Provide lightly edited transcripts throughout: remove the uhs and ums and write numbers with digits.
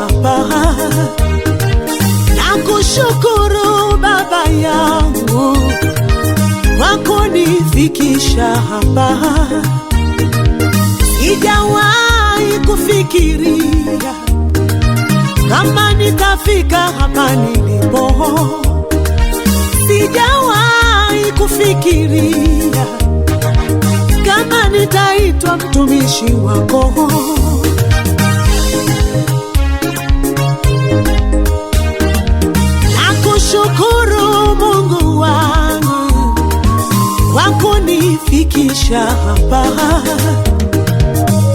Hapa nakushukuru Baba yangu kwa kunifikisha hapa. Sijawahi kufikiria kama nitafika hapa nilipo. Sijawahi kufikiria kama nitaitwa mtumishi wako. Nakushukuru Mungu wangu kwa kunifikisha hapa.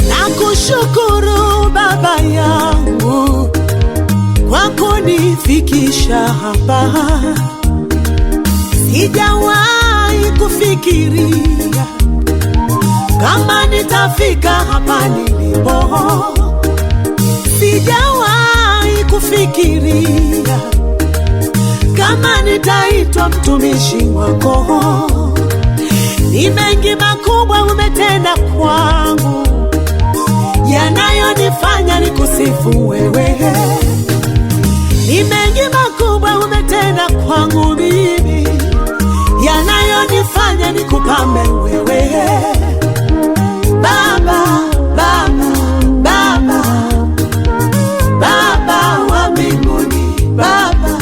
Nakushukuru Baba yangu kwa kunifikisha hapa. Sijawahi kufikiria kama nitafika hapa nilipo. Sijawahi kufikiria kama nitaitwa mtumishi wako. Ni mengi makubwa umetenda kwangu, yanayonifanya nikusifu wewe. Ni mengi makubwa umetenda kwangu mimi, yanayonifanya nikupambe wewe. Baba, Baba, Baba, Baba wa mbinguni, Baba,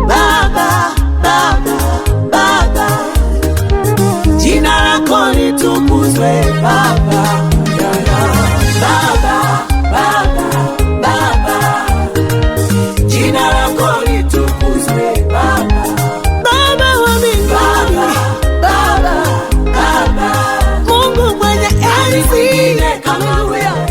Baba, Baba, Baba, jina lako litukuzwe Baba. Baba, Baba, Baba, jina lako litukuzwe Baba. Baba wa mbinguni, Baba, Baba, Mungu mwenye enzi kama wewe.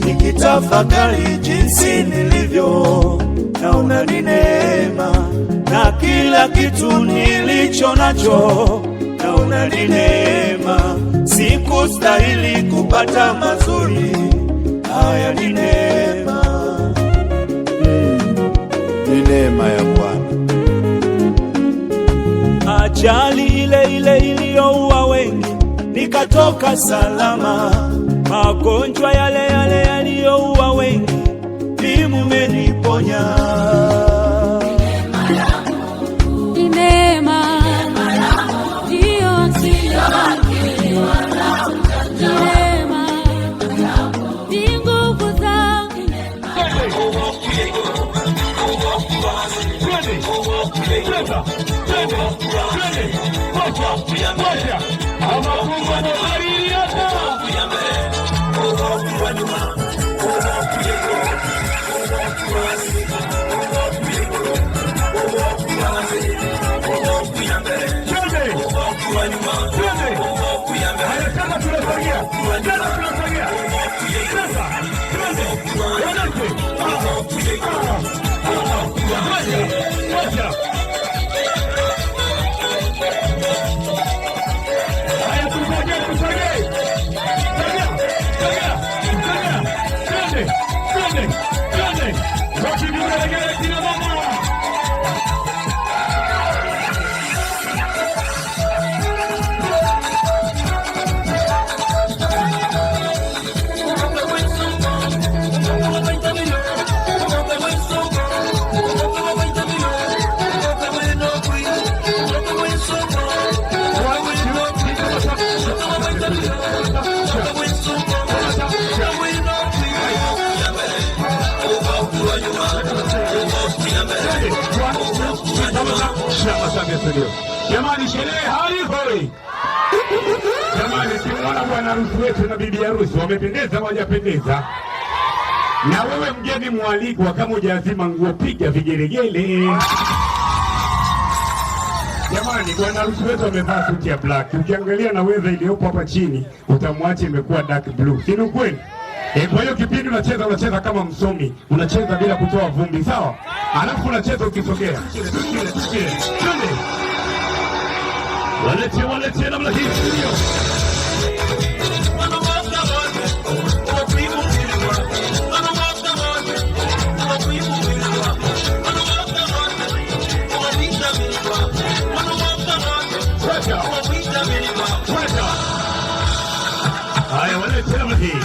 Nikitafakari jinsi nilivyo, naona ni neema, na kila kitu nilicho nacho naona ni neema. Sikustahili kupata mazuri haya, ni neema, ni neema ya Bwana. Ajali ile iliyoua wengi nikatoka salama, magonjwa yale yaliyoua wengi ni mumeniponya. Asante studio. Jamani, sherehe hoi. Jamani, kimwona bwana harusi wetu na bibi harusi wamependeza hawajapendeza? Na wewe mgeni mwalikwa, kama hujazima nguo piga vigelegele. Jamani, bwana harusi wetu amevaa suti ya black. Ukiangalia na wewe iliyopo hapa chini utamwacha imekuwa dark blue. Si kweli? Kwa hiyo kipindi unacheza kama msomi, unacheza bila kutoa vumbi, sawa? Alafu unacheza ukisogea. Walete namna hii studio. Haya, walete namna hii.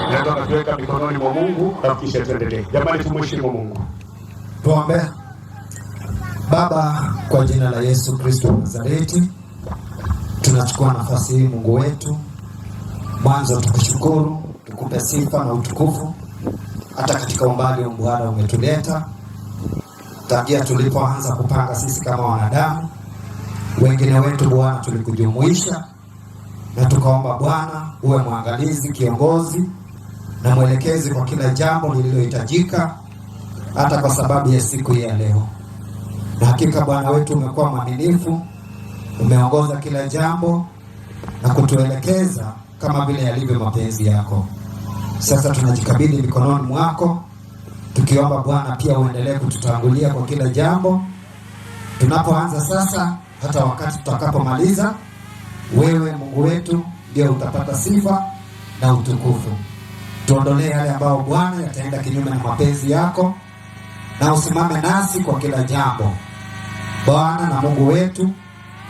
Ndio tunaweka mikononi mwa Mungu na kisha tuendelee. Jamani, tumheshimu Mungu. Tuombe. Baba, kwa jina la Yesu Kristo wa Nazareti, tunachukua nafasi hii Mungu wetu, mwanzo tukushukuru, tukupe sifa na utukufu hata katika umbali Bwana umetuleta. Tangia tulipoanza kupanga sisi kama wanadamu, wengine wetu Bwana tulikujumuisha na tukaomba Bwana uwe mwangalizi, kiongozi na mwelekezi kwa kila jambo lililohitajika hata kwa sababu ya siku ya leo. Na hakika Bwana wetu umekuwa mwaminifu, umeongoza kila jambo na kutuelekeza kama vile yalivyo mapenzi yako. Sasa tunajikabidhi mikononi mwako, tukiomba Bwana pia uendelee kututangulia kwa kila jambo. Tunapoanza sasa hata wakati tutakapomaliza, wewe Mungu wetu ndio utapata sifa na utukufu. Tuondolee yale ambao Bwana yataenda kinyume na mapenzi yako, na usimame nasi kwa kila jambo Bwana na Mungu wetu.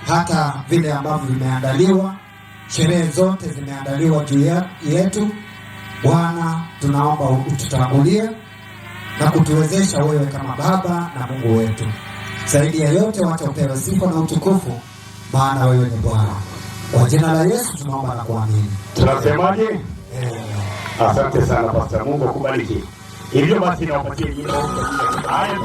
Hata vile ambavyo vimeandaliwa, sherehe zote zimeandaliwa juu yetu Bwana, tunaomba ututangulie na kutuwezesha wewe kama Baba na Mungu wetu. Zaidi ya yote wacha upewe sifa na utukufu, maana wewe ni Bwana. Kwa jina la Yesu tunaomba na kuamini. Tunasemaje? Asante sana Pastor, Mungu akubariki. Hivyo basi nawapatie jina. Haya,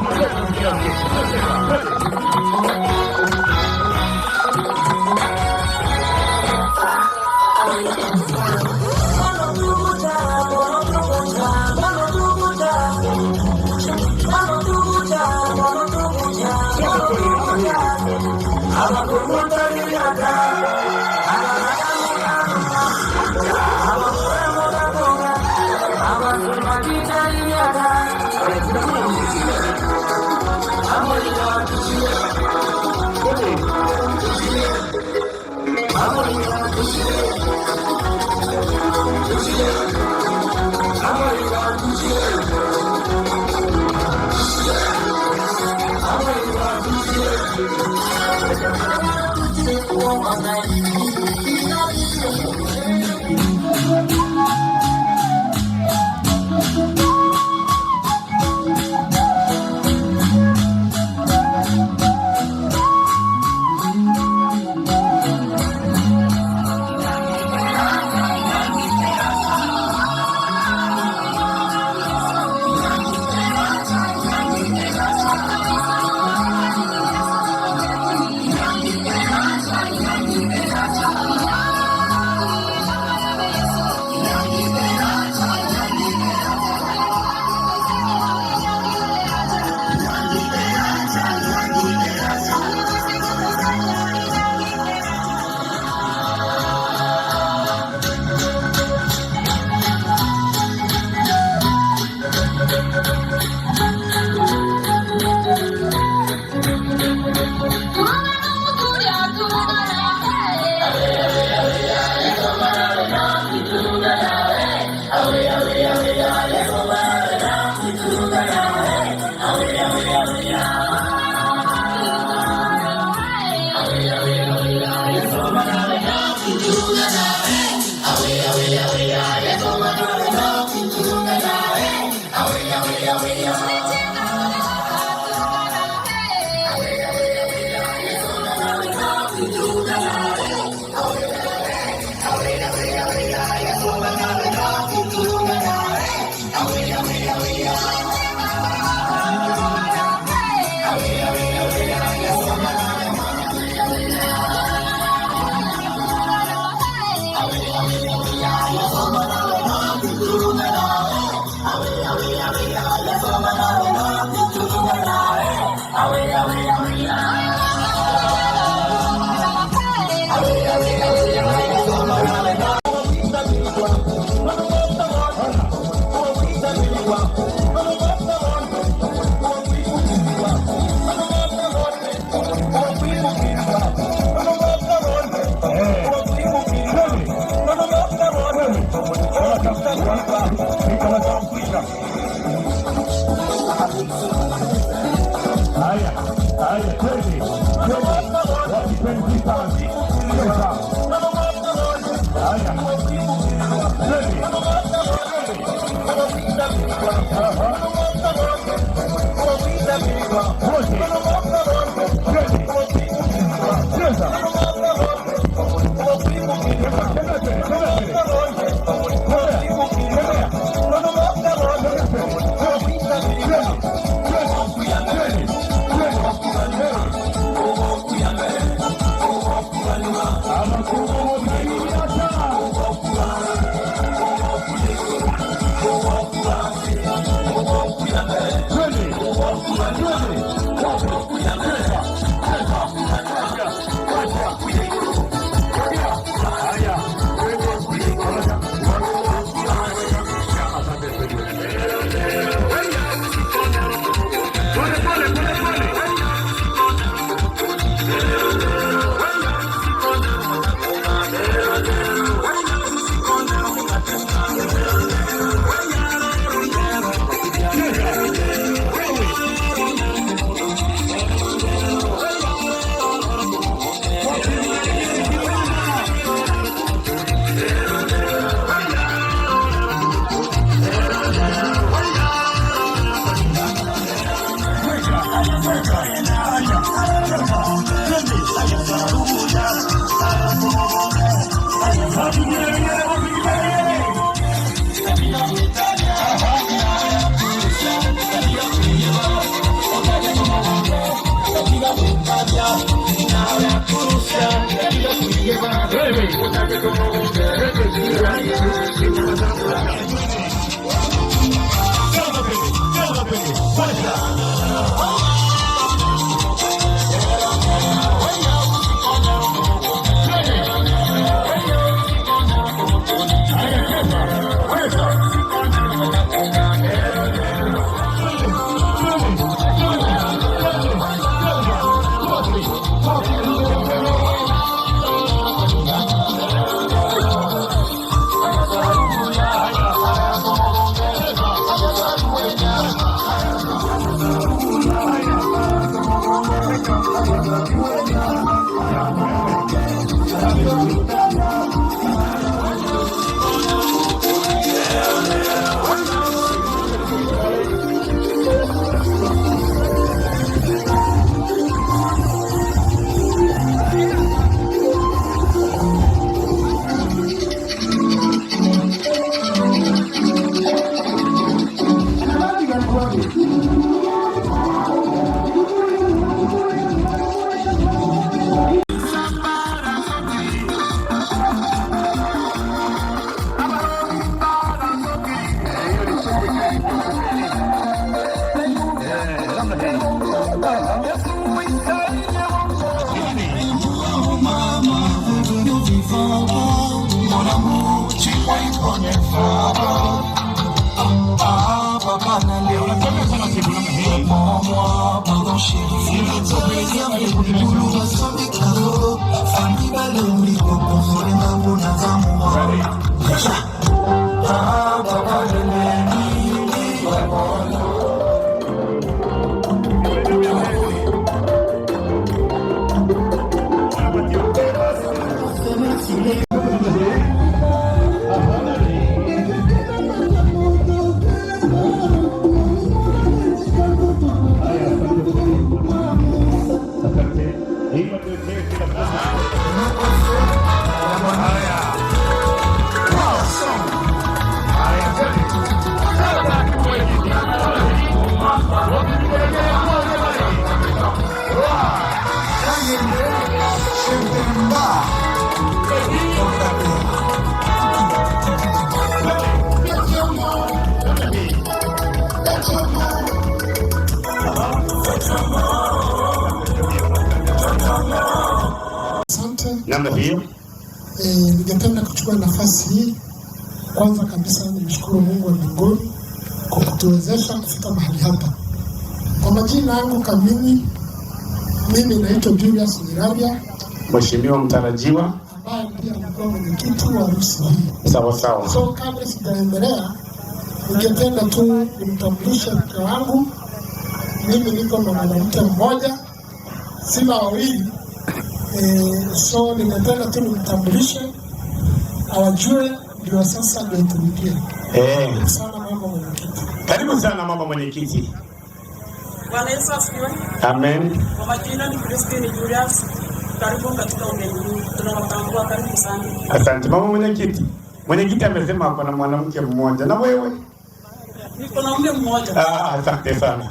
Come on. namna hiyo. Ningependa kuchukua nafasi hii kwanza kabisa nimshukuru Mungu wa mbinguni kwa kutuwezesha kufika mahali hapa. Kwa majina yangu kamili, mimi naitwa Julius Mirabia, Mheshimiwa mtarajiwa, ambaye pia alikuwa mwenyekiti wa harusi hii. Sawa sawa. So kabla sijaendelea, ningependa tu nimtambulishe mke wangu. Mimi niko na mwanamke mmoja, sina wawili. So ningependa tu nimtambulishe awajue, ndio sasa ndio tulikie. Sana mama mwenyekiti. Karibu sana mama mwenyekiti. Bwana Yesu asifiwe. Amen. Kwa majina ni Christine Julius. Karibu katika ugeni huu. Tunawatambua, karibu sana. Asante mama mwenyekiti. Mwenyekiti amesema ako na mwanamke mmoja, na wewe? Niko na mke mmoja. Asante sana.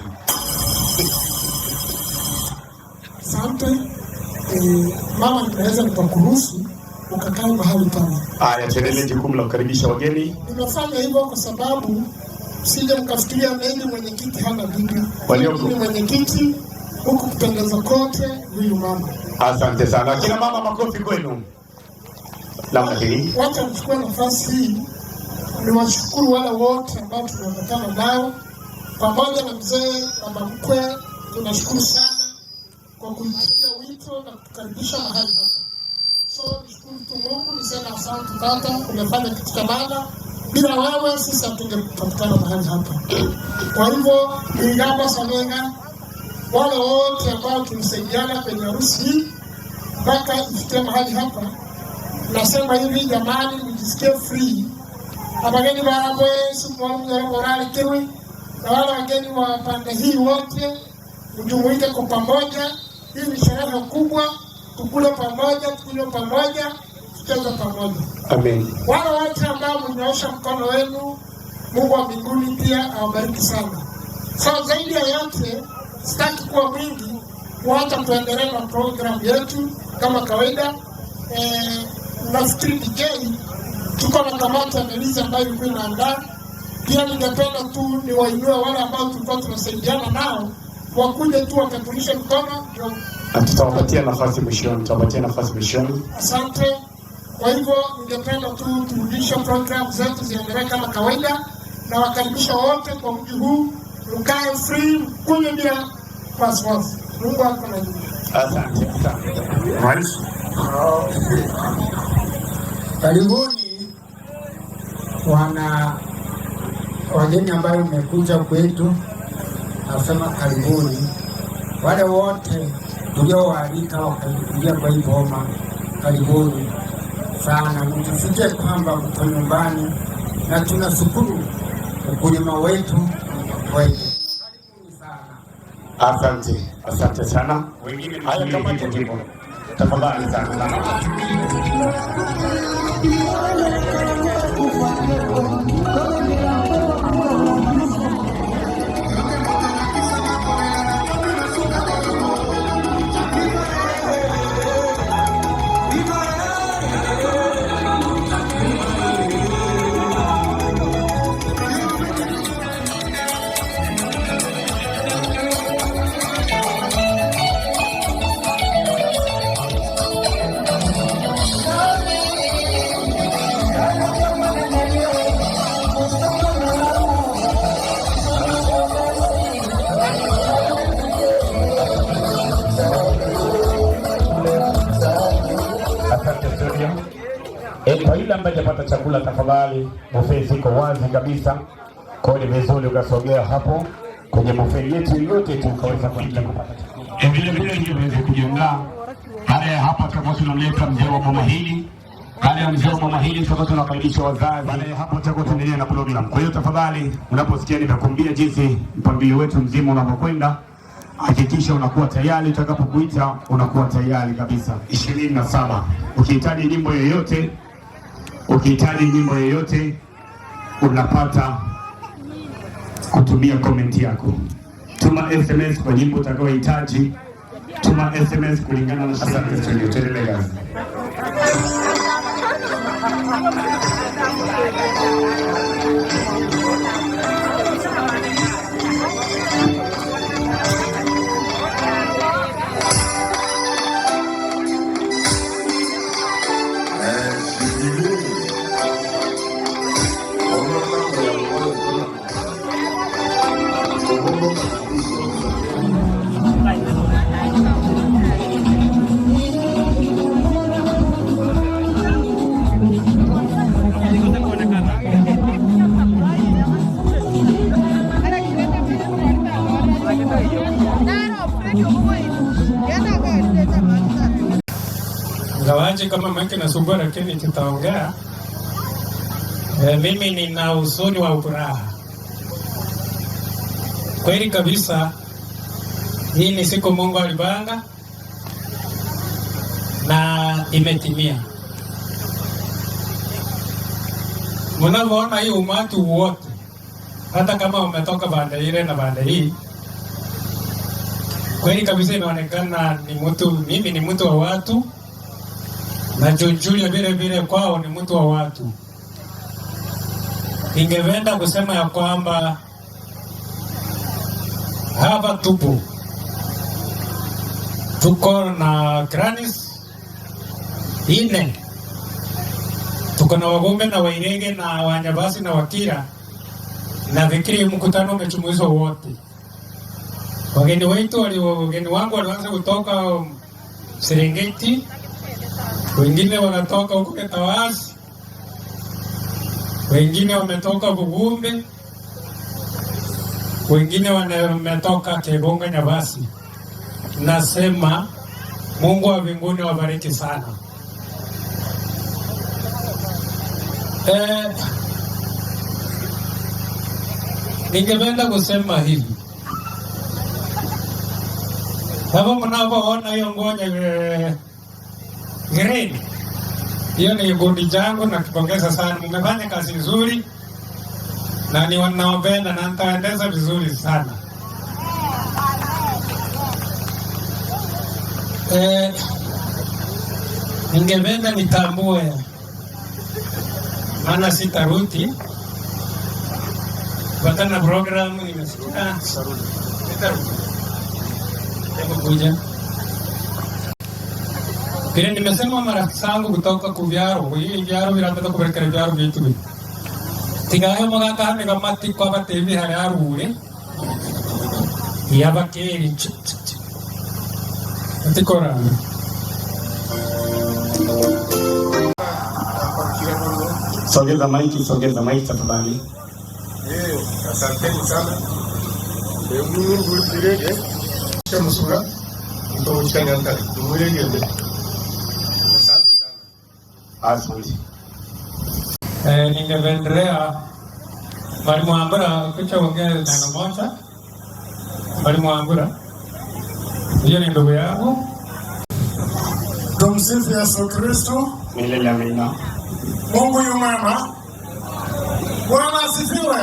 Asante. Mama, ninaweza kukuruhusu ukakae mahali pale. Haya, tuendelee jukumu la kukaribisha wageni. Nimefanya hivyo kwa sababu sije mkafikiria mengi mwenyekiti hana bibi. Ni mwenyekiti huku kupendeza kote huyu mama. Asante sana. Kina mama, makofi kwenu. Namna hii. Wacha nichukue nafasi hii niwashukuru wale wote ambao tumeonekana nao pamoja na mzee na mkwe. Tunashukuru sana kwa kuitikia wito na kutukaribisha mahali hapa. So nishukuru tu Mungu, nisema asante Baba, umefanya kitu cha maana. Bila wewe sisi hatungepatikana mahali hapa. Kwa hivyo ningamba sana wale wote ambao tulisaidiana kwenye harusi hii mpaka ifikie mahali hapa. Nasema hivi jamani, mjisikie free. Abageni barabwe supo morali kewe, na wale wageni wa pande hii wote mjumuike kwa pamoja. Hii ni sherehe kubwa, tukule pamoja, tukunywe pamoja, tucheze pamoja. Amen. Wale wote ambao mnyoosha mkono wenu, Mungu wa mbinguni pia awabariki sana. So zaidi ya yote, sitaki kuwa mwingi, wacha tuendelee na program yetu kama kawaida. Nafikiri DJ tuko na kamati ya Melissa ambayo ilikuwa inaandaa. Pia ningependa tu niwainue wale ambao tulikuwa tunasaidiana nao, wakuje tu wakatulishe mkono. Tutawapatia nafasi mwishoni. Asante. Kwa hivyo ningependa tu turudishe program zetu ziendelee kama kawaida, na wakaribisha wote kwa mji huu. Mkae free, kunywe bila wasiwasi. Mungu ako na nyinyi. Asante. Rais. Karibuni wana wageni ambao umekuja kwetu. Nasema karibuni wale wote tuliowaalika wakaingia kwa hii boma. Karibuni sana, mtusikie kwamba mko nyumbani na tunashukuru ukulima wetu kweli. Karibuni sana. Asante sana. Wengine haya kama hivyo. Tafadhali sana. Kwa ile ambaye hajapata chakula, tafadhali buffet ziko wazi kabisa. Kwa hiyo vizuri ukasogea hapo kwenye buffet yetu yote tukaweza kuingia kupata chakula. Vile vile ndio uweze kujiandaa. Baada ya hapa tutakuwa tunamleta mzee wa boma hili. Baada ya mzee wa boma hili tutakuwa tunakaribisha wazazi. Baada ya hapo tutakuwa tunaendelea na program. Kwa hiyo tafadhali unaposikia nitakwambia jinsi mpangilio wetu mzima unapokwenda, hakikisha unakuwa tayari. Utakapokuita unakuwa tayari kabisa. 27. Ukihitaji nyimbo yoyote unapata kutumia comment yako. Tuma SMS kwa nyimbo utakayohitaji. Tuma SMS kulingana na asante studio. Tuendelee kazi. Ngawaje kama maiki nasumbua, lakini tutaongea. Mimi nina huzuni wa furaha kweli kabisa. Hii ni siku Mungu alipanga na imetimia. Mnaona hii umati wote, hata kama umetoka banda ile na banda hii, kweli kabisa inaonekana ni mtu, mimi ni mtu wa watu, na Julia vile vile kwao ni mtu wa watu. Ningependa kusema ya kwamba hapa tuko na granis ine, tuko na Wagombe na Wairege na Wanyabasi na Wakira, na fikiri mkutano umechumuizwa wote. Wageni wangu walianza kutoka Serengeti, wengine wanatoka huko Ketawasi, wengine wametoka Bugumbe, wengine wametoka Kebonga Nyabasi. Nasema Mungu wa mbinguni wabariki sana. Ningependa kusema hivi. Hapo mnapoona hiyo ngoja green, hiyo ni gundi jangu na kipongeza sana. Mmefanya kazi nzuri na ni wanaopenda na nitaendeza vizuri sana. Ningependa nitambue, maana sitaruti batana programu nimesikia kuja. Kile nimesema marafiki zangu kutoka kuvyaro, hii vyaro vinapenda kuberekera vyaro vitu. Tigayo magaka hame kamati kwa batevi hararure. Yaba keri. Atikora. Sogeza maiki tafadhali. Asanteni sana. Mungu birege. Msura. Ndio uchanya ndani. Mwelege. Asante sana. Asante. Ningependea Mwalimu Ambura kucha ongea neno moja. Mwalimu Ambura, hiyo ni ndugu yangu. Tumsifu Yesu Kristo. Milele amina. Mungu yu mwema. Bwana asifiwe.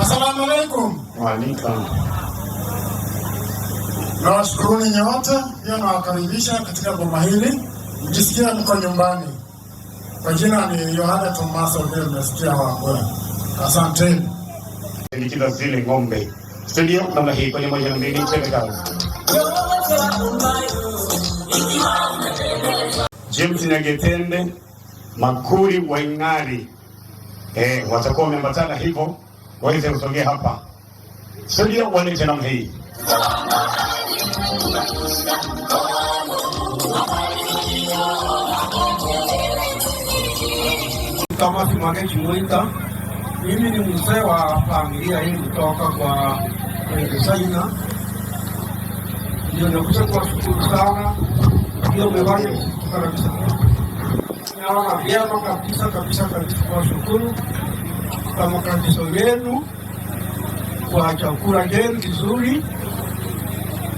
Asalamu alaykum. Wa alaikum. Nawashukuruni nyote, pia nawakaribisha katika boma hili. Mjisikia mko nyumbani. Kwa jina ni Yohana Tomaso, vile mmesikia Wambura. Asanteni. Nikiza zile ng'ombe. Studio namna hii kwenye moja na mbili kazi. James Nyagetende, Makuri Waing'ari. Watakuwa wameambatana hivyo, waweze kusogea hapa. Studio walete namna hii. Kama Simage Chimuita, mimi ni mzee wa familia hii kutoka kwa Saina. Ndio nakuja kuwashukuru sana. Ndio umefanya kabisa. Naona vyema kabisa kuwashukuru kwa makaribisho yenu, kwa chakula chenu kizuri,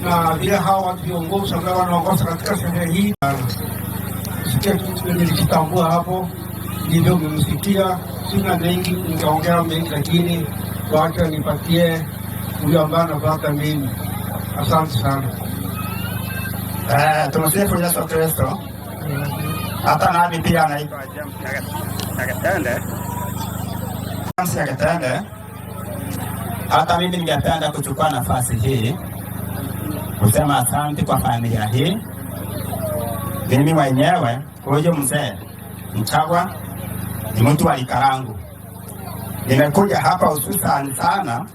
na vile hawa viongozi ambao wanaongoza katika sherehe hii. Sikia nilikitambua hapo, ndivyo mmesikia. Sina mengi, ningeongea mengi, lakini wacha nipatie huyo ambaye anapata mimi. Asante sana. Tumsifu Yesu Kristo. Hata nami pia naitwa James Nyagetende. Hata mimi ningependa kuchukua nafasi hii kusema asante kwa familia hii. Mimi mwenyewe huyu mzee Mchagwa ni mtu wa Likarangu. Nimekuja hapa hususan sana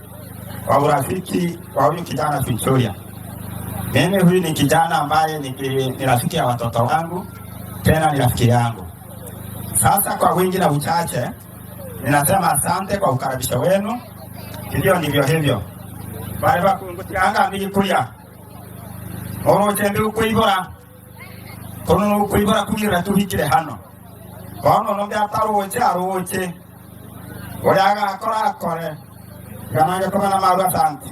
kwa urafiki wa huyu kijana Victoria. Mimi huyu ni kijana ambaye ni rafiki ya watoto wangu, tena ni rafiki yangu. Sasa kwa wingi na uchache ninasema asante kwa ukaribisho wenu. Hivyo ndivyo hivyo. Bali bakungutianga mbikuya. Oro chembe ukuibora. kono kuibara kugira tuhikire hano kono no byataroche aroche oyaga akora akore gamanga koma na maru asante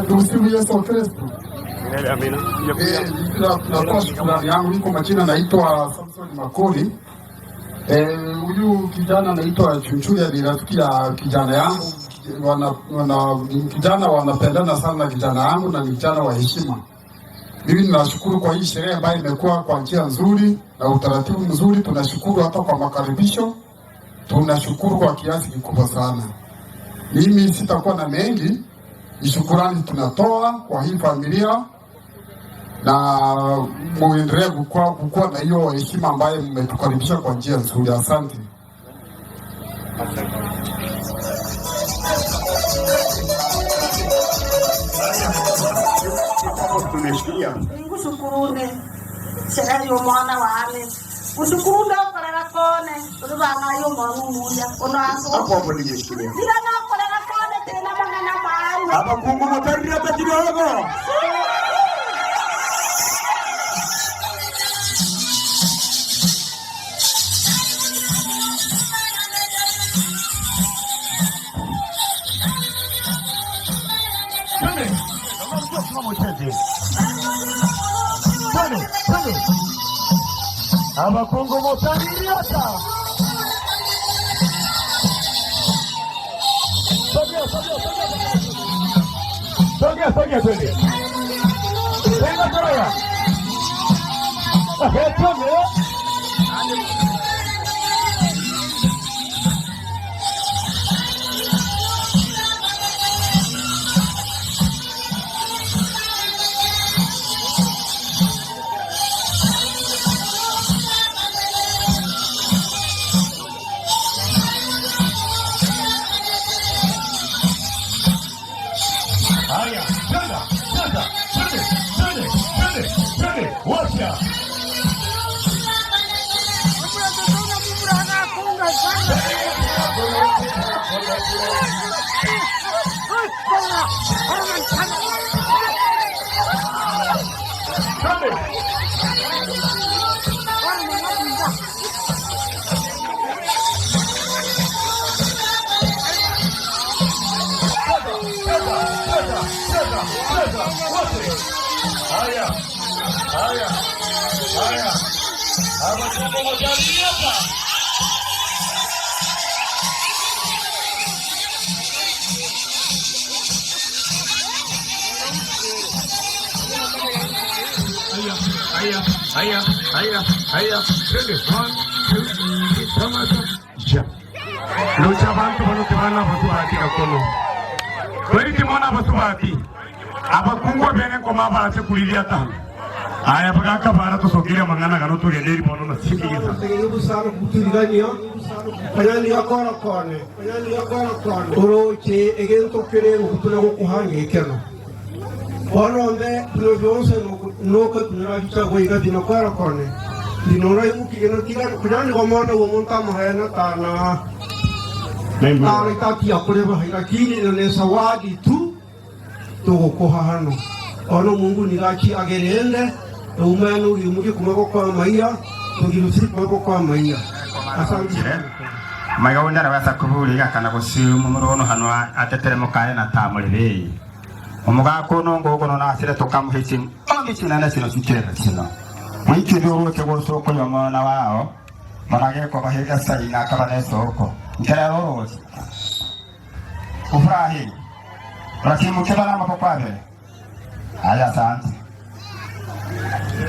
Tumsifu Yesu Kristo. Amina. Natoa shukrani yangu, niko majina naitwa Samson Makoli. Huyu kijana naitwa Chunchuya, ni rafiki ya kijana yangu. Kijana wanapendana sana kijana yangu na ni kijana wa heshima. Mimi ninashukuru kwa hii sherehe ambayo imekuwa kwa njia nzuri na utaratibu mzuri. Tunashukuru hata kwa makaribisho. Tunashukuru kwa kiasi kikubwa sana. Mimi sitakuwa na mengi. Shukrani tunatoa kwa hii familia na muendelee kukua na hiyo heshima ambayo mmetukaribisha kwa njia nzuri. Asante. Ngusukurune sherehe yo mwana wale usukurunda okorera kone urubanga yo mwana muya onaso Hapo nilishikilia. Ngira na okorera kone tena mangana maana Abakungu mutarira takirogo. Abakungu mutaririata. Sogea twende. Venga por allá. Haya, twende, washa. Haya. Abakungu mutaririata. Haya. Twende. 1, 2, 3, tomato. Ja. Lucha bantu banukibana basuhati gakono. Kweli timona basuhati. Abakungu bene koma barase kuliriata. Aya pagaka para to sokira mangana gano to gederi bono na sikigeza. Tegelu sana kutirigania. Panyani akora kone. Oroche egento kere ukutuna kuhange keno. Bonombe tunobonse no ka tunaracha goiga dinakora kone. Dinora yuki geno tira kujani gomono womonta mahena tana. Tana kati akore bahira kini ne sawadi tu to kohahano. Ono Mungu nirachi agerende. Umano yumuki kumako kwa maia, tugirusi kumako kwa maia. Asante. Maiga wenda rawasa kubuli kana kusimu murono hano atetere mukae na tamulebe. Omuga kono ngogono na asire tokamu hichi. Ongi na sino sikira sino. Mwiki ndio ke goso ko yomona wao. Marage ko bahega sai na kabane soko. Nkera roro. Ufurahi. Rakimu kebala mapopade. Aya asante.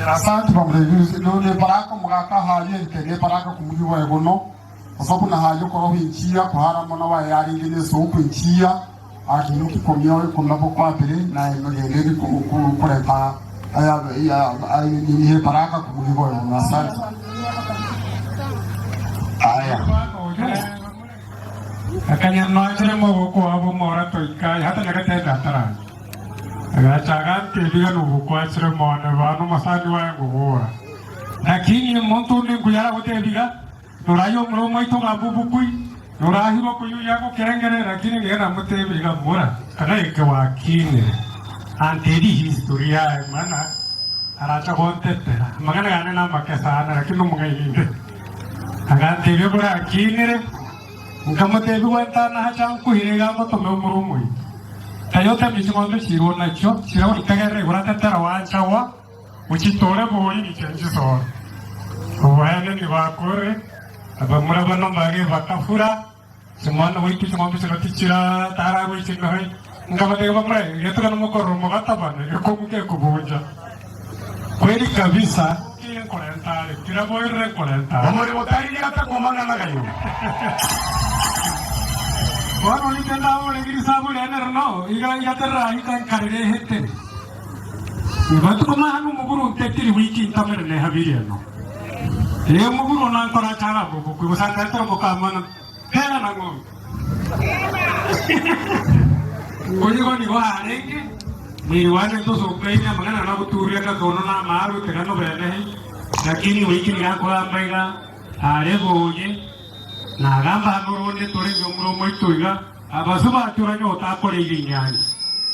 Asante kwa mrejuzi. Nune baraka mgaka haje kege baraka kumujiwa egono. Osabu na haje kwa rohi nchia kuhara mona wa yari ngine soku nchia. Akinuki komyoe kumnapo kwa pili na inogeleri kureta. Aya nihe baraka kumujiwa egono. Asante. Aya. Akanya noachre mo ko abo mora to ikai hata nakate datara. Agachagan kebiga no ko achre mo na vanu masani wa ngora. Lakini montu ni kuyara hote biga. Norayo mro mai to abu bukui. Norahi ko yu yako kerengere lakini ngera mte biga mora. Kana ikwa kine. Antedi historia mana aracha kontetera magana gane na makasana lakini mungainde agante bibura akinire nkamote biwantana hachanku hirega moto memurumui tayote michimondo chirona cho chirawo itagere uratetera wanchawa uchitore boli ni chenji so wayane ni bakore abamura bano mbage bakafura simwana wiki chimondo chira tara wiki ngai nkamote bamura yetu kana mukoro mugatabana yokomuke kubunja kweli kabisa kile kolentare kila boyre kolentare omori botari hata komanga na gayo wano ni tenda ole ngiri sabu le no iga terra ikan karere hete ibatu koma hanu muguru tetiri wiki tamere ne habiri no e muguru na kora chara buku ku sanga tro ko kamana hera na ngo oyigo ni wa arenge ni wane to so peña magana na buturia ka kono na maru te no bene lakini wiki ni ako ambaiga are boye na gamba norone tore ngomro moitoiga abasuba turanyo ta kore ginyani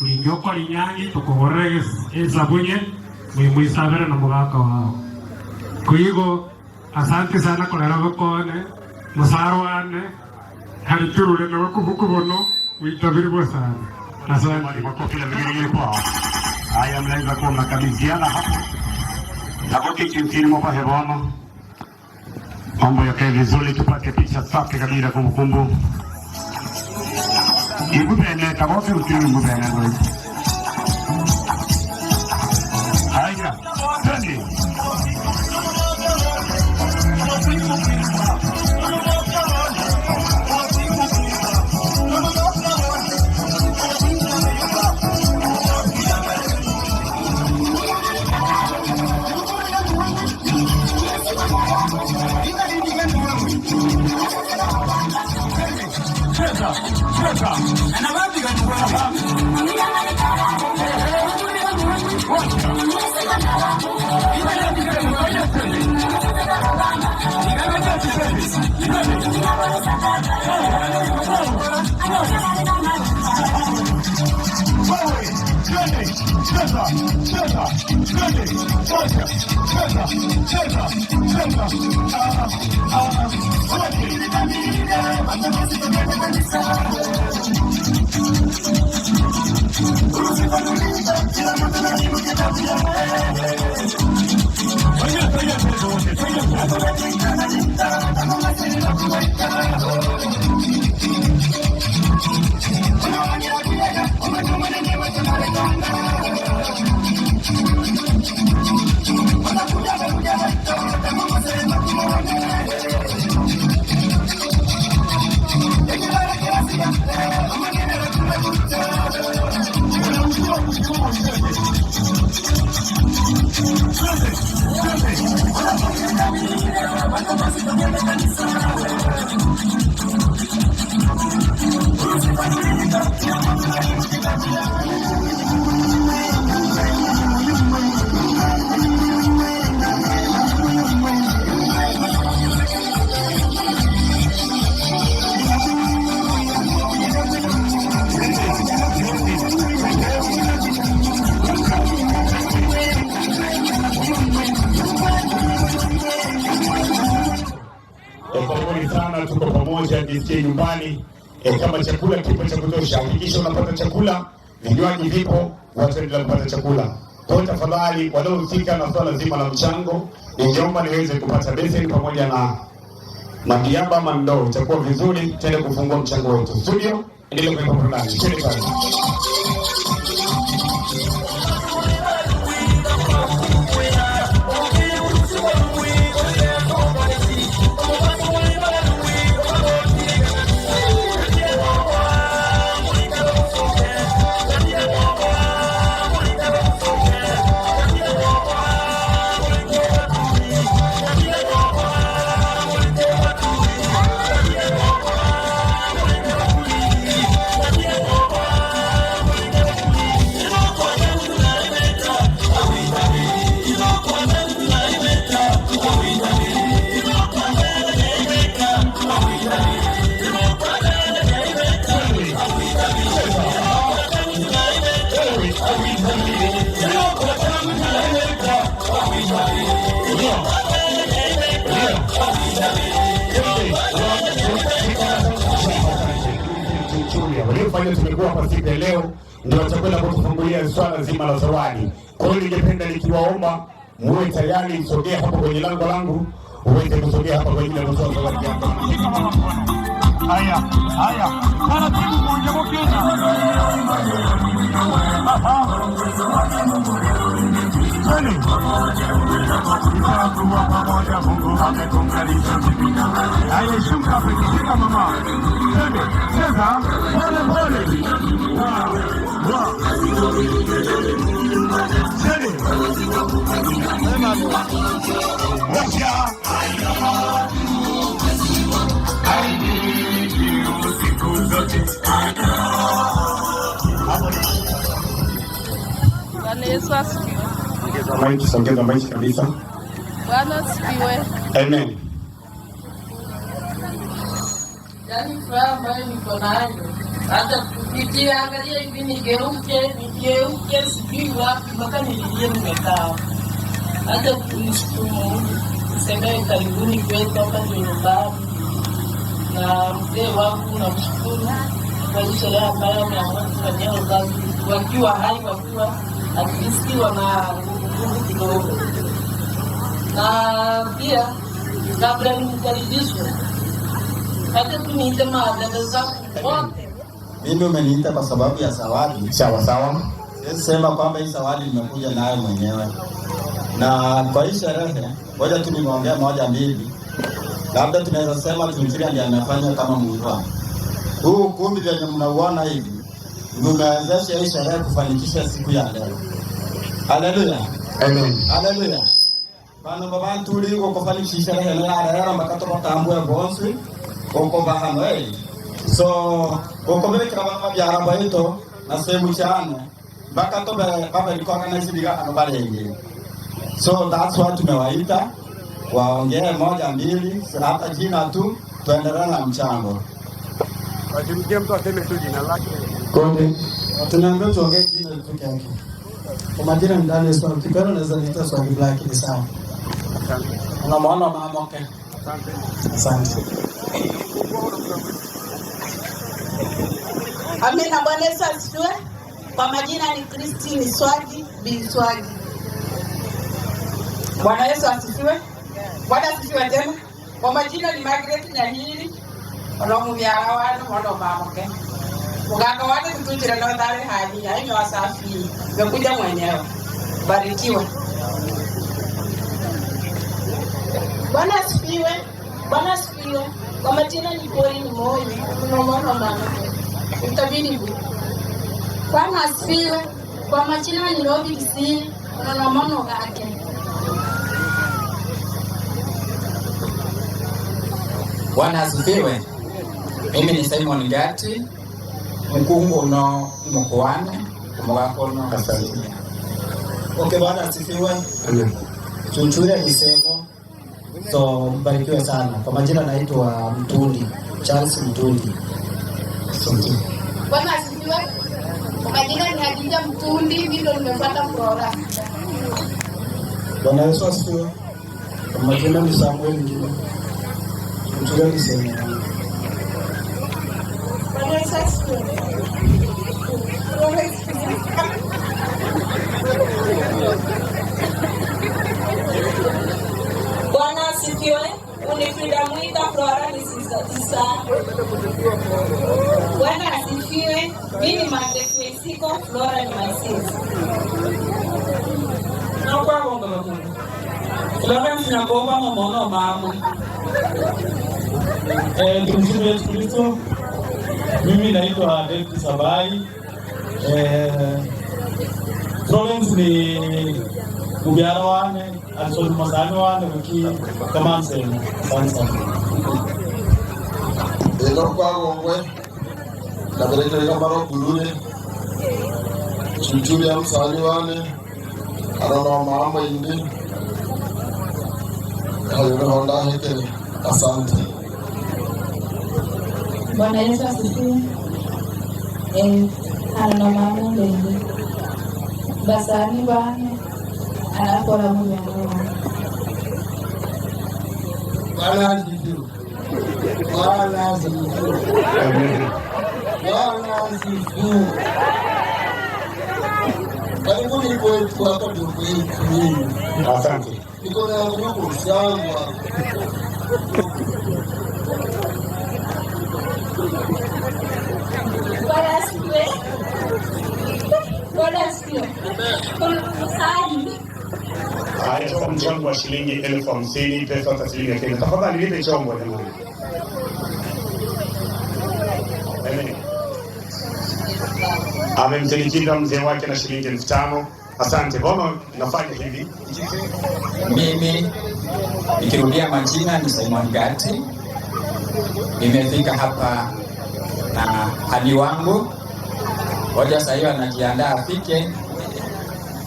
ulingo kore nyani to korege esa bunye muy saber na mugaka wao kuigo asante sana kwa rabo kone musarwane hariturure na kubukubono witabiri sana. Asante makofi ya vigili kwao. Haya mnaweza kuwa mnakabidhiana hapo. Hapo kichini mwa hewani. Mambo yakae vizuri tupate picha safi kabisa kumbukumbu. Ibu bene tabote ukimu bene wewe. Haya, twende. Tuko pamoja nisikie nyumbani kama chakula kipo cha kutosha, hakikisha unapata chakula, vinywaji vipo, watu endelea kupata chakula. Kwa tafadhali wanaohusika na swala zima la mchango, ningeomba niweze kupata beseni pamoja na madiaba ama ndoo, itakuwa vizuri tende kufungua mchango wetu. Studio endelea kuwepo ndani. Twende kazi. Are we ambayo tumekuwa kwa siku ya leo ndio watakwenda kutufungulia swala zima la zawadi. Kwa hiyo ningependa nikiwaomba muwe tayari, msogee hapo kwenye lango langu, uweze kusogea hapa kwa ajili ya kutoa zawadi yako. Haya, taratibu moja mokeza. Kweli. Itakuwa pamoja, Mungu ametuunganisha. Haya, shuka shika mama. Twende, cheza, pole pole. Twende. Wacha. Bwana Yesu asifiwe. Songeza maiki kabisa. Bwana asifiwe. Amen. Yaani furaha ambayo niko nayo, hata nikiangalia hivi nigeuke sijui wapi mpaka nililie nimekaa. Hata kunishukuru Mungu, niseme karibuni kwetu hapa nyumbani. Na mzee wangu namshukuru kwa hii sherehe ambayo ameamua kufanyia wazazi wakiwa hai, wakiwa akisikiwa na nguvu kidogo. Na pia kabla nimkaribishwe, hata tuniite madada zangu wote. Mimi umeniita kwa sababu ya zawadi. Sawa sawa. Sema kwamba hii zawadi nimekuja nayo mwenyewe. Na kwa hii sherehe, ngoja tu nimeongea moja mbili. Labda tunaweza sema Tumfiria ndiye anafanya kama mwitwa. Huu kumbi vyenye mnauona hivi, umewezesha hii sherehe kufanikisha siku ya leo. Haleluya. Amen. Haleluya. Bano babantu uri kufanikisha sherehe leo makato batambwe bonse uko bahano so uko beka baba byara baito na sehemu cyane bakato baba ilikuwa kana isibiga hano barenge. So that's why tumewaita waongee moja mbili, hata jina tu tuendelee na mchango. Wajimkie mtu aseme tu jina lake. Konde. Tunaambia tuongee jina peke yake. Kwa majina ni Daniel Swami. Kipero naweza niita Swami Black ni sawa. Asante. Unamwona mama wake? Asante. Asante. Amina. Bwana Yesu asifiwe. Kwa majina ni Christine Swagi bin Swagi. Bwana Yesu asifiwe. Bwana asifiwe tena. Kwa majina ni Margaret Nyahiri. Olomu byara wanu modo mamoke. Muganga wale kutujira na ndare hadi hayo wasafi. Nimekuja mwenyewe. Barikiwa. Bwana asifiwe. Bwana asifiwe. Kwa majina ni Pori ni moyo. Unaona mama. Utabiri. Bwana asifiwe. Kwa majina ni Robi Kisini. Unaona mama wake. Bwana asifiwe. Mimi ni Simon Gati, mkungu no mkoane, mwako no kasaidia. Okay, Bwana asifiwe. Amen. Chuchure kisemo. So mbarikiwe sana. Kwa majina naitwa Mtundi, Charles Mtundi. Asante. Bwana asifiwe. Kwa majina ni Hadija Mtundi, ndio nimepata furaha. Bwana Yesu asifiwe. Kwa majina ni Samuel Ngine. Chuchure kisemo. Bwana Yesu asifiwe. Bwana asifiwe. Unipinda mwita Flora ni sisa. Bwana asifiwe. Mimi Margaret Siko, Flora ni my sis. Na kwa bonga bakuru. Flora ni bomba mama mama. Tumsifu Yesu Kristo. Mimi naitwa David Sabai. Province ni Kubiara wane, alisoli masani wane wiki kama nsema. Asante. Eno kwa gongwe na bereke kama bulule. Chuchuri ya msani wane arona mama indi. Hayo honda heke. Asante. Bwana Yesu asifiwe. Ana mama mbele. Basani bana anapora mwenyewe. Bwana asifiwe. Bwana asifiwe. Bwana asifiwe. Karibuni kwetu hapa ndio kwetu mimi. Asante. Niko na grupu zangu hapa. Bwana asifiwe. Bwana asifiwe. Haya, kwa mchango wa shilingi 50,000 pesa taslimu ya Kenya. Tafadhali nipe chombo jamani. Amemsindikiza mzee wake na shilingi 5,000. Asante. Mbona nafanya hivi? Mimi nikirudia majina ni Simon Gati. Nimefika hapa na hadi wangu. Hoja sasa hiyo anajiandaa afike.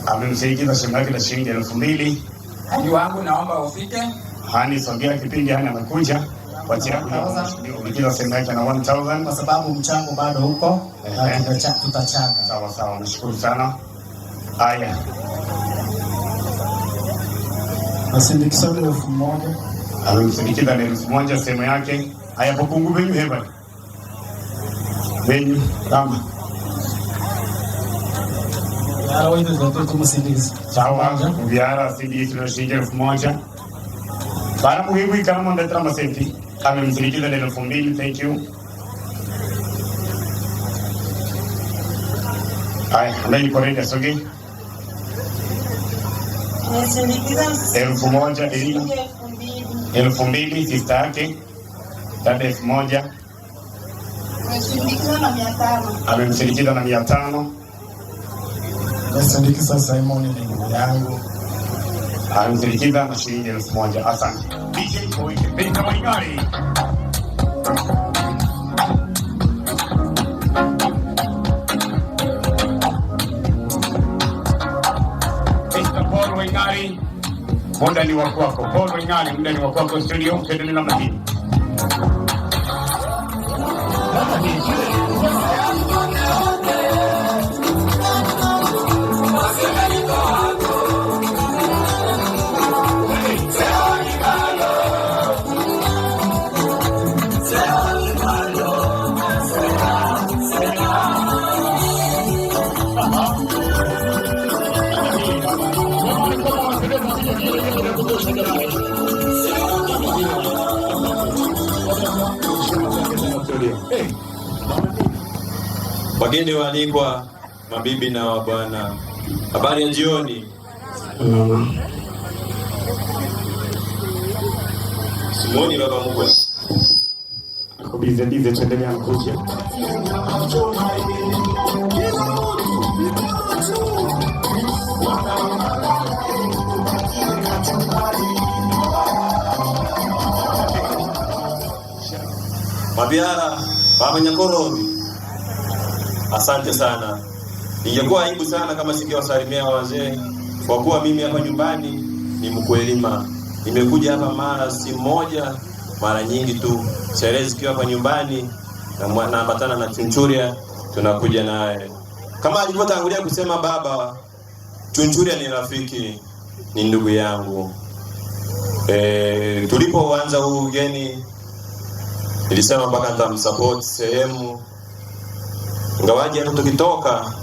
Amemsindikiza shilingi na shilingi 2,000. Hadi wangu naomba ufike. Hani sogea kipindi hani amekuja. Wacha kuja sema yake na 1,000 kwa sababu mchango bado huko. Tutachanga. Sawa sawa, nashukuru sana. Haya. Asindikiza 1,000. Amemsindikiza 1,000 sehemu yake. Haya, pokungu venyu heba. Venyu kama. Wewe zote kumsindikiza. Sawa, biara sindikiza 1,000. Bara muhimu kama ndio trama senti. Amemsindikiza 2,000. Thank you. Haya, ndani kwa ready sogi. Amesindikiza 1,000 2,000 sister yake. Dada 1,000. Amesindikiza na 500. Amemsindikiza na 500. Amesindikiza Simon ni ndugu yangu. Amemsindikiza na shilingi 1,000. Asante. DJ Boy Peka Waigari. Paul Waigari, muda ni wa kwako. Paul Waigari, muda ni wa kwako studio. Tuendelee na mziki. Wageni waalikwa, mabibi na wabwana, habari ya jioni. Simoni baba mkwe. Kubize tuendelea kuja. Mabiara, baba Nyakorobi. Asante sana. Ingekuwa aibu sana kama singewasalimia wazee, kwa kuwa mimi hapa nyumbani ni mkwelima. Nimekuja hapa mara si moja, mara nyingi tu. Sherehe zikiwa hapa nyumbani na naambatana na Chunchuria, tunakuja naye. Kama alivyotangulia kusema baba, Chunchuria ni rafiki, ni ndugu yangu. Tulipoanza huu ugeni nilisema mpaka nitamsupport sehemu. Ngawaje hapo tukitoka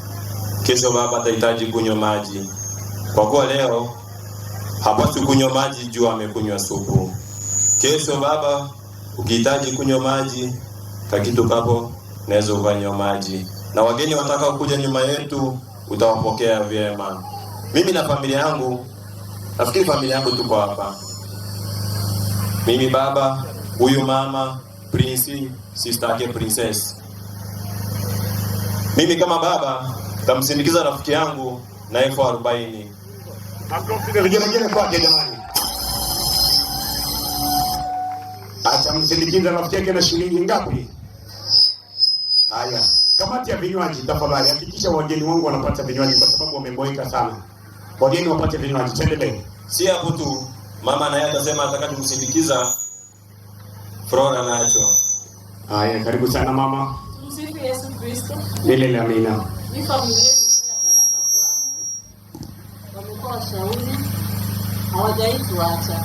kesho baba atahitaji kunywa maji. Kwa kuwa leo hapaswi kunywa maji juu amekunywa supu. Kesho baba ukihitaji kunywa maji kakitu kapo naweza ukanywa maji. Na wageni wataka kuja nyuma yetu utawapokea vyema. Mimi na familia yangu, nafikiri familia yangu tuko hapa. Mimi baba, huyu mama, Prince, sister yake Princess. Mimi kama baba tamsindikiza rafiki yangu na elfu 40. Makofi vigelegele kwake jamani. Atamsindikiza rafiki yake na shilingi ngapi? Haya, kamati ya vinywaji tafadhali hakikisha wageni wangu wanapata vinywaji kwa sababu wameboeka sana. Wageni wapate vinywaji, tuendelee. Si hapo tu, mama naye atasema ataka kumsindikiza Flora nacho. Haya, karibu sana mama. Msifu Yesu Kristo. Milele amina. Ni familia ya baraka kwangu. Wamekuwa washauri, hawajaituacha.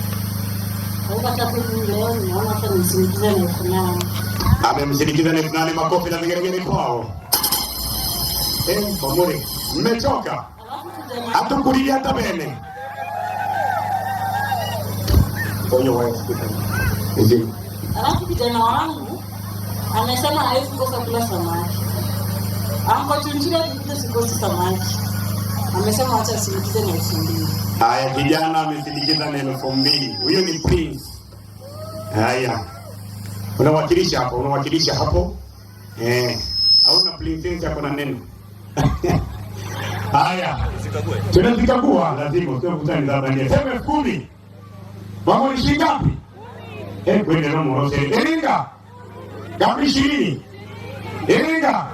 Kwa hata leo naona hata nisindikize na ufunao. Amemsindikiza na fulani, makofi na vigelegele kwao. Pamoja. Mmechoka? Hatukulia hata bene. Onyo wewe. Ndio. Alafu kijana wangu amesema hawezi kosa kula samaki. Amko tunjira tukuje sikosi samaki. Amesema acha sindikize na 2,000. Haya, kijana amesindikiza na 2,000. Huyo ni Prince. Haya. Unawakilisha hapo. Hauna princess hapo na neno. Haya. Tunazikagua lazima sio kutani za bandia. Sema 10. Mambo ni shingapi? Kwende na morose. Iringa. Gapi 20. Iringa.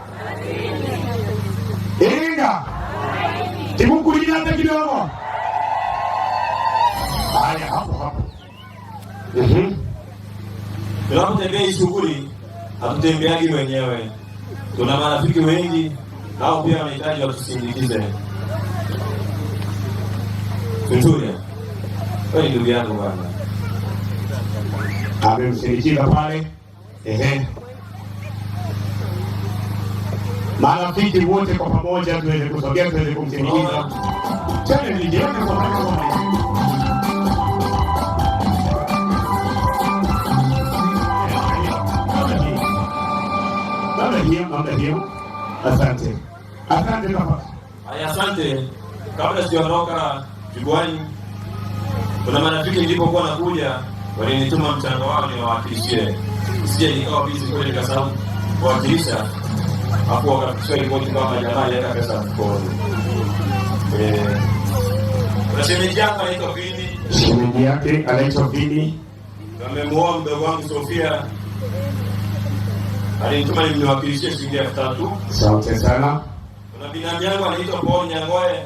Timu kulina hata kidogo. Haya hapo. Tunapotembea hii shughuli hatutembeagi wenyewe. Tuna marafiki wengi nao pia wanahitaji watusindikize. Tutulia. Wewe ndugu yangu bwana. Amemsindikiza pale. Marafiki wote kwa pamoja tuweze kusogea, tuweze kumsindikiza. Tena nilijiona kwa pamoja. Mama hiyo. Asante baba. Haya, asante. Kabla sijaondoka jukwani, kuna marafiki nilipokuwa nakuja walinituma mchango wao niwawakilishie. Sije nikawa busy kweli nikasahau kuwakilisha. Hapo wakafikisha ripoti kama jamaa alileta pesa mfukoni. Kuna shemeji yake anaitwa Vini. Shemeji yake anaitwa Vini. Amemuoa mdogo wangu Sofia. Alinituma nimwakilishie shilingi 3,000. Asante sana. Kuna binamu yangu anaitwa Paul Nyangoe.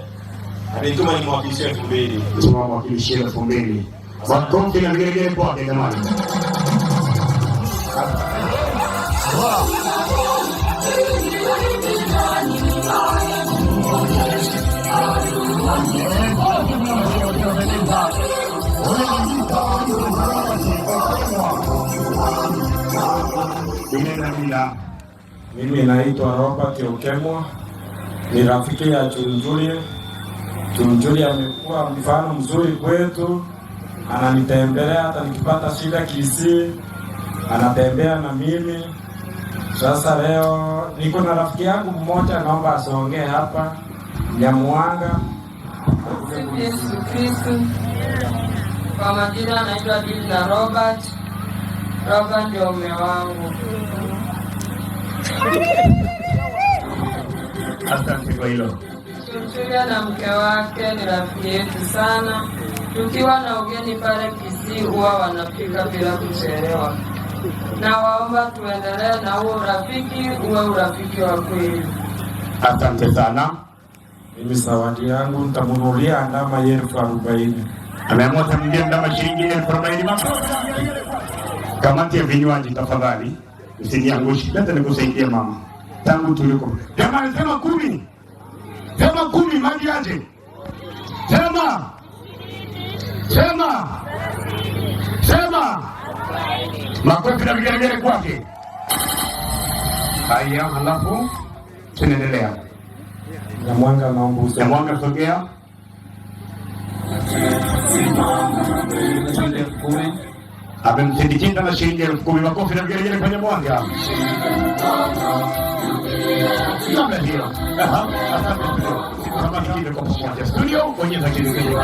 Alinituma nimwakilishie 2,000. Tumwakilishie 2,000. Wakonge na vigelegele kwake jamani. Mimi naitwa Robert Okemwa, ni rafiki ya Chunjuli. Chunjuli amekuwa mfano mzuri kwetu, ananitembelea hata nikipata shida Kisii, anatembea na mimi. Sasa leo niko na rafiki yangu mmoja, naomba asongee hapa, Nyamuanga. Yesu Kristo. Kwa majina anaitwa Dina Robert. Robert ndio mume wangu. Asante kwa hilo. Chunchulia na mke wake ni rafiki yetu sana. Tukiwa na ugeni pale Kisii huwa wanapika bila kuchelewa. Na waomba tuendelee na huo urafiki, uwe urafiki wa kweli. Asante sana. Mimi zawadi yangu nitamununulia ndama 40,000. Ameamua kumwambia ndama shilingi 40,000. Kamati ya vinywaji tafadhali usiniangushe. Leta nikusaidie mama. Tangu tuliko. Jamani sema 10. Sema 10 maji aje. Sema. Makofi na vigelegele kwake. Haya, halafu tunaendelea. Nyamwanga naomba Nyamwanga sogea. Amemsindikiza na shilingi 10,000. Makofi na vigelegele kwa Nyamwanga. Namna hiyo. Asante. Kama kile kwa pamoja. Studio bonyeza kidude.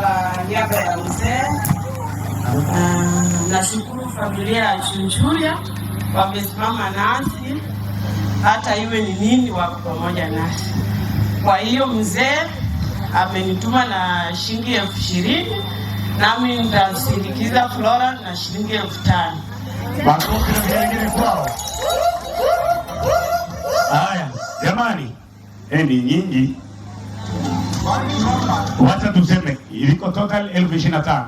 kwa niaba ya mzee. Nashukuru familia ya Chunchuria wamesimama nasi, hata iwe ni nini wako pamoja nasi. Kwa hiyo mzee amenituma na shilingi 20,000, nami nitasindikiza Flora na shilingi 5,000. Makofi na vigelegele kwao. Haya, jamani, ni nyingi. Wacha tuseme iliko total 25,000.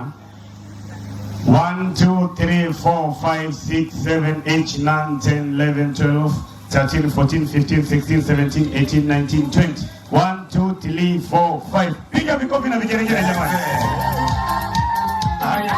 1, 2, 3, 4, 5, 6, 7, 8, 9, 10, 11, 12, 13, 14, 15, 16, 17, 18, 19, 20. 1, 2, 3, 4, 5. Piga vikofi na vigelegele jamani. Haya.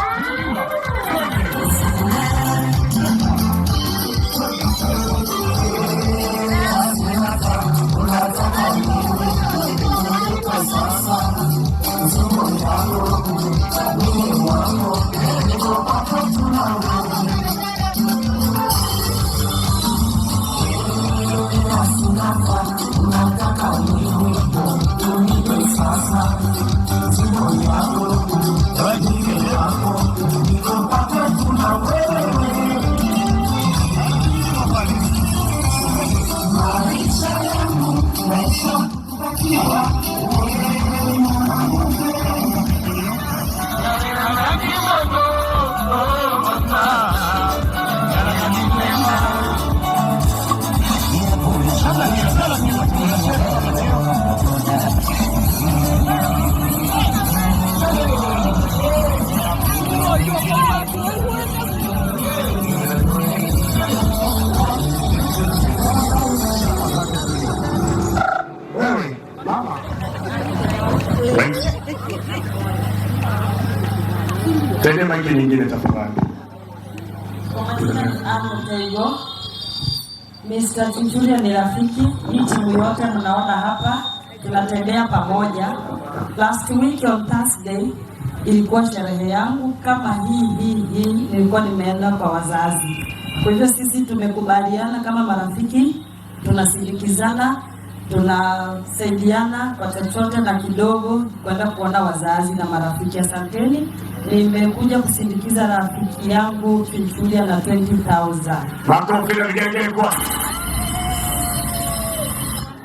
Tende maiki nyingine tafadhali. Mr. Chunchuria ni rafiki, hii timu yote mnaona hapa tunatembea pamoja. Last week on Thursday ilikuwa sherehe yangu kama hii nilikuwa nimeenda kwa wazazi. Kwa hivyo sisi tumekubaliana kama marafiki, tunasindikizana, tunasaidiana kwa chochote na kidogo kwenda kuona wazazi na marafiki. Asanteni. Nimekuja kusindikiza rafiki yangu Chunchuria na 20,000. Makofi na vigelegele kwa.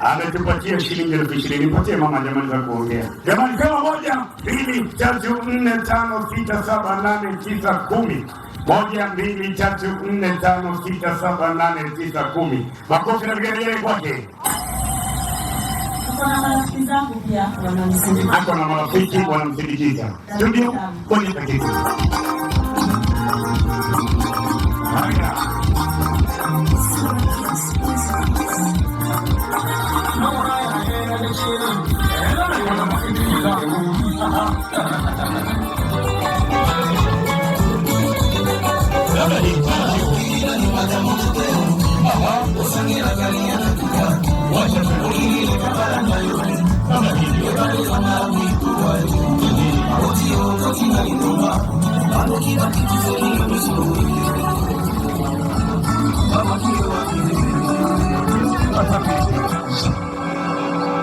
Ametupatia shilingi 20,000. Nipatie mama jamani za kuongea. Jamani kama 1, 2, 3, 4, 5, 6, 7, 8, 9, 10. 1, 2, 3, 4, 5, 6, 7, 8, 9, 10. Makofi na vigelegele kwake. Kuna marafiki zangu pia wanamsindikiza. Hako na marafiki wanamsindikiza. Studio kwenye paketi. Haya.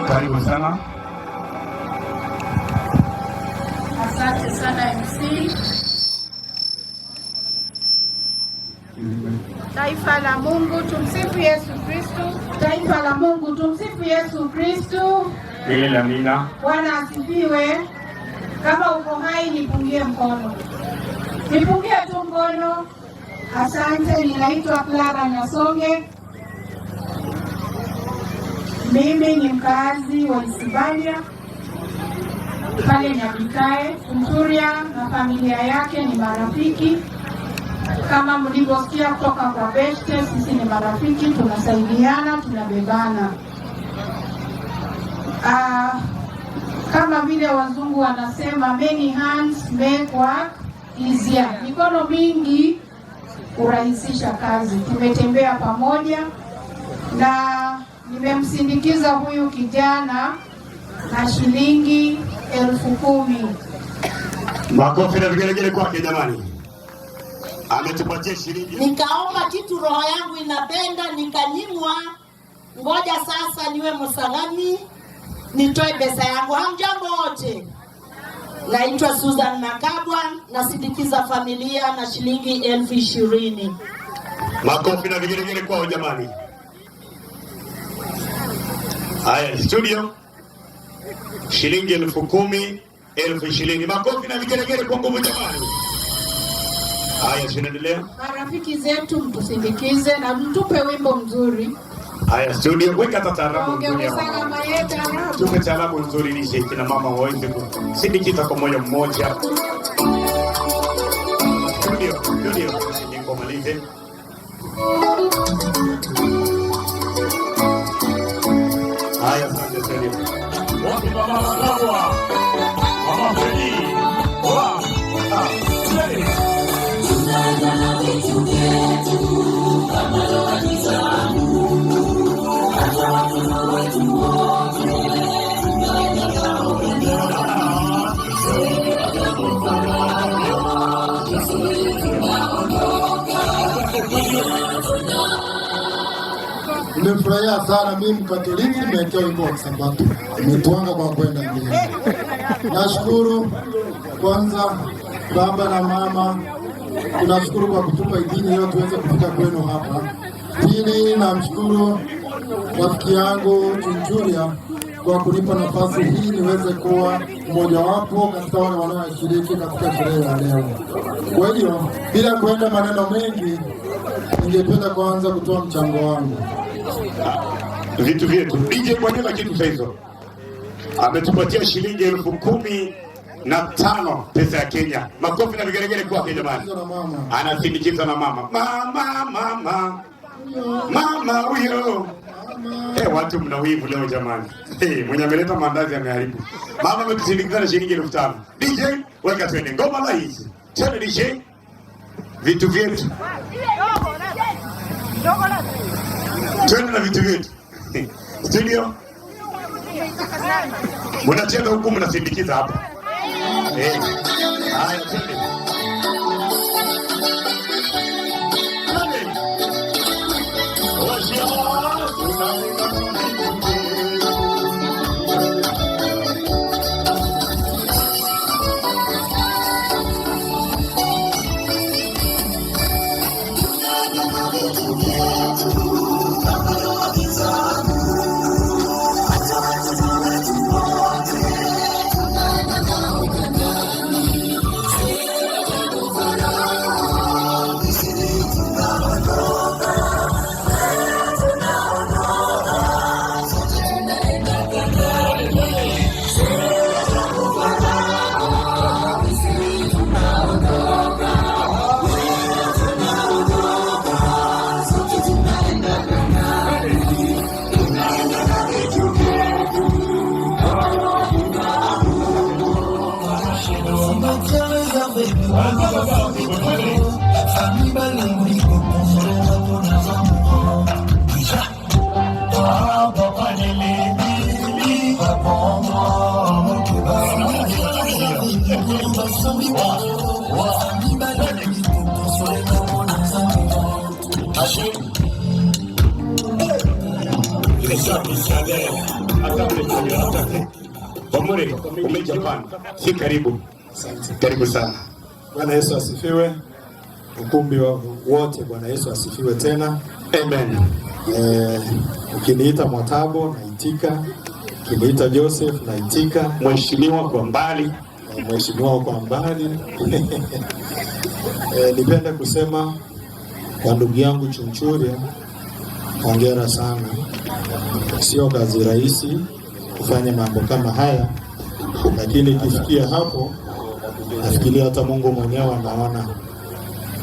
Karibu sana. Asante sana MC. Taifa la Mungu, tumsifu Yesu Kristo. Taifa la Mungu, tumsifu Yesu Kristo. Amina. Bwana asifiwe. Kama uko hai nipungie mkono. Nipungie tu mkono. Asante, ninaitwa Clara Nyasonge. Mimi ni mkazi wa Isibania pale Nyabikae. Chunchuria na familia yake ni marafiki. Kama mlivyosikia kutoka kwa Beshte, sisi ni marafiki, tunasaidiana, tunabebana. Kama vile wazungu wanasema many hands make work easier. Mikono mingi kurahisisha kazi. Tumetembea pamoja na nimemsindikiza huyu kijana na shilingi 10,000. Makofi na vigelegele kwake jamani. Ametupatia shilingi. Nikaomba kitu roho yangu inapenda, nikanyimwa. Ngoja sasa niwe msalami, nitoe pesa yangu. Hamjambo wote. Naitwa Susan Nakabwa, nasindikiza familia na shilingi 20,000. Makofi na vigelegele kwao jamani. Haya, studio. Shilingi 10,000, 20,000. Makofi na vigelegele kwa nguvu jamani. Haya, tunaendelea. Marafiki zetu mtusindikize na mtupe wimbo mzuri. Haya, studio, weka taarabu nzuri. Ongeza kama yeta. Tupe taarabu nzuri ili kina mama waweze kusindikiza kwa moyo mmoja. Studio, nikomalize. Haya, asante sana. Wapi mama Mkabwa? Mama Feli. Tunaenda vitu vyetu kama roho zangu. Hata watoto wetu wote tunaenda kama upendo. Nimefurahia sana mimi Mkatoliki nimewekewa wimbo wa Sabato. Nimetuanga kwa kwenda mbele. Nashukuru kwanza baba na mama, tunashukuru kwa kutupa idhini leo tuweze kufika kwenu hapa. Pili, namshukuru rafiki yangu Chunchuria kwa kunipa nafasi hii niweze kuwa mmoja wapo katika wale wanaoshiriki katika sherehe ya leo. Kwa hiyo bila kuenda maneno mengi, ningependa kwanza kutoa mchango wangu. Vitu vyetu. DJ kwa nini kitu hizo? Ametupatia shilingi 15,000 pesa ya Kenya. Makofi na vigelegele kwa Kenya jamani. Anasindikiza na mama. Mama huyo. Watu mna wivu leo jamani. Mwenye ameleta mandazi ameharibu. Mama ametusindikiza na shilingi 5,000. DJ, weka twende ngoma la hizi. Twende DJ. Vitu vyetu. Twende na vitu vyetu. Studio. Mnacheza huku mnasindikiza hapa. Haya, twende. Si karibu. Karibu sana. Bwana Yesu asifiwe. Ukumbi wote Bwana Yesu asifiwe tena. Amen. Ukiniita Mwatabo naitika. Ukiniita Joseph naitika. Mheshimiwa kwa mbali. Mheshimiwa kwa mbali. Nipenda kusema kwa ndugu yangu Chunchuria, hongera sana. Sio kazi rahisi kufanya mambo kama haya, lakini kifikia hapo nafikiria hata Mungu mwenyewe anaona.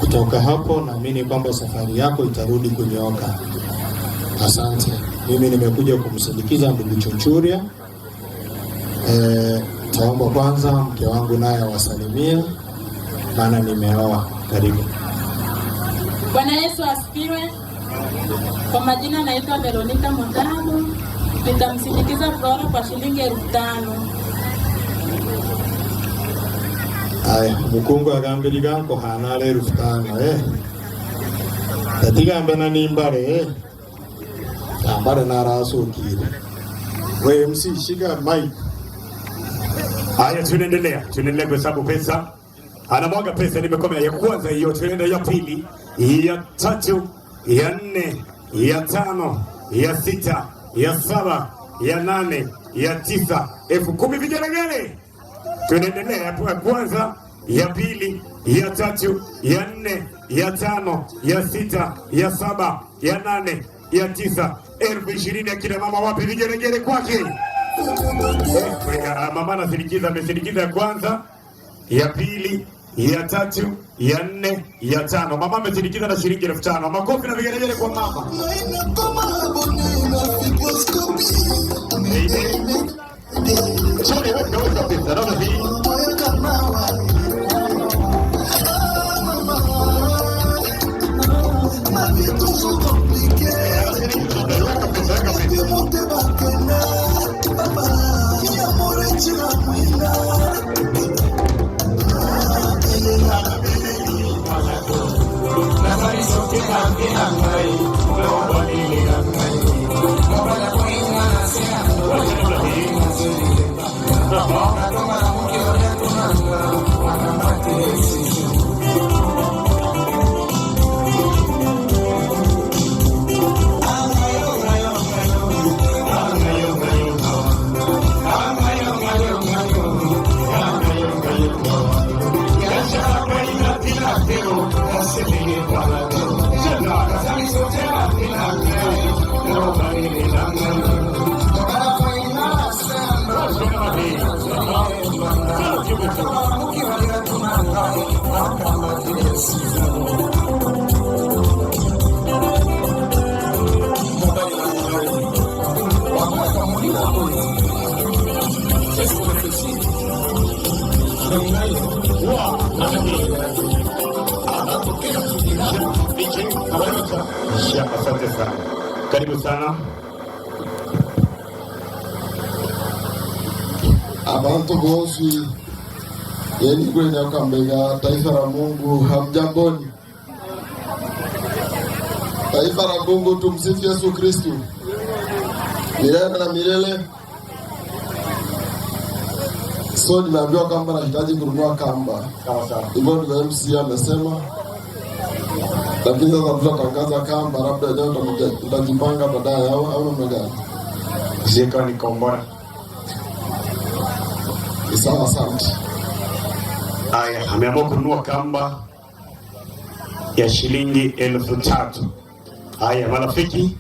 Kutoka hapo naamini kwamba safari yako itarudi kunyooka. Asante. Mimi nimekuja kumsindikiza ndugu Chunchuria. Taomba kwanza mke wangu naye awasalimie maana nimeoa. Karibu. Bwana Yesu asifiwe. Kwa majina naitwa Veronica Mutano. Nitamsindikiza Flora kwa shilingi 5,000. Aya, mukungu agambiriga ko hanale 5,000 Tatiga mbena nimbare ambare narasukire. We MC shika mic. Haya, tunaendelea kuhesabu pesa. Anamwaga pesa, nimekomea ya kwanza hiyo, tunaenda ya pili, ya tatu, ya nne, ya tano, ya sita, ya saba, ya nane, ya tisa, 10,000 vigelegele. Tunaendelea ya kwanza, ya pili, ya tatu, ya nne, ya tano, ya sita, ya saba, ya nane, ya tisa, 20,000 ya kina mama. Wapi vigelegele kwake? Mama anasindikiza, amesindikiza ya kwanza, ya pili, ya tatu, ya nne, ya tano. Mama amesindikiza na shilingi 5,000. Makofi na vigelegele kwa mama. Asante sana. Karibu sana. Abantu bose yeni kwenye ukambega taifa la Mungu, hamjamboni. Taifa la Mungu, tumsifu Yesu Kristo milele na milele. So nimeambiwa kwamba nahitaji kununua kamba. Hivyo ndio MC amesema. Lakini sasa tutatangaza kamba, labda leo tutajipanga baadaye au namna gani? Zika ni kombora. Sawa, asante. Haya, ameamua kununua kamba ya shilingi 3,000. Haya, marafiki,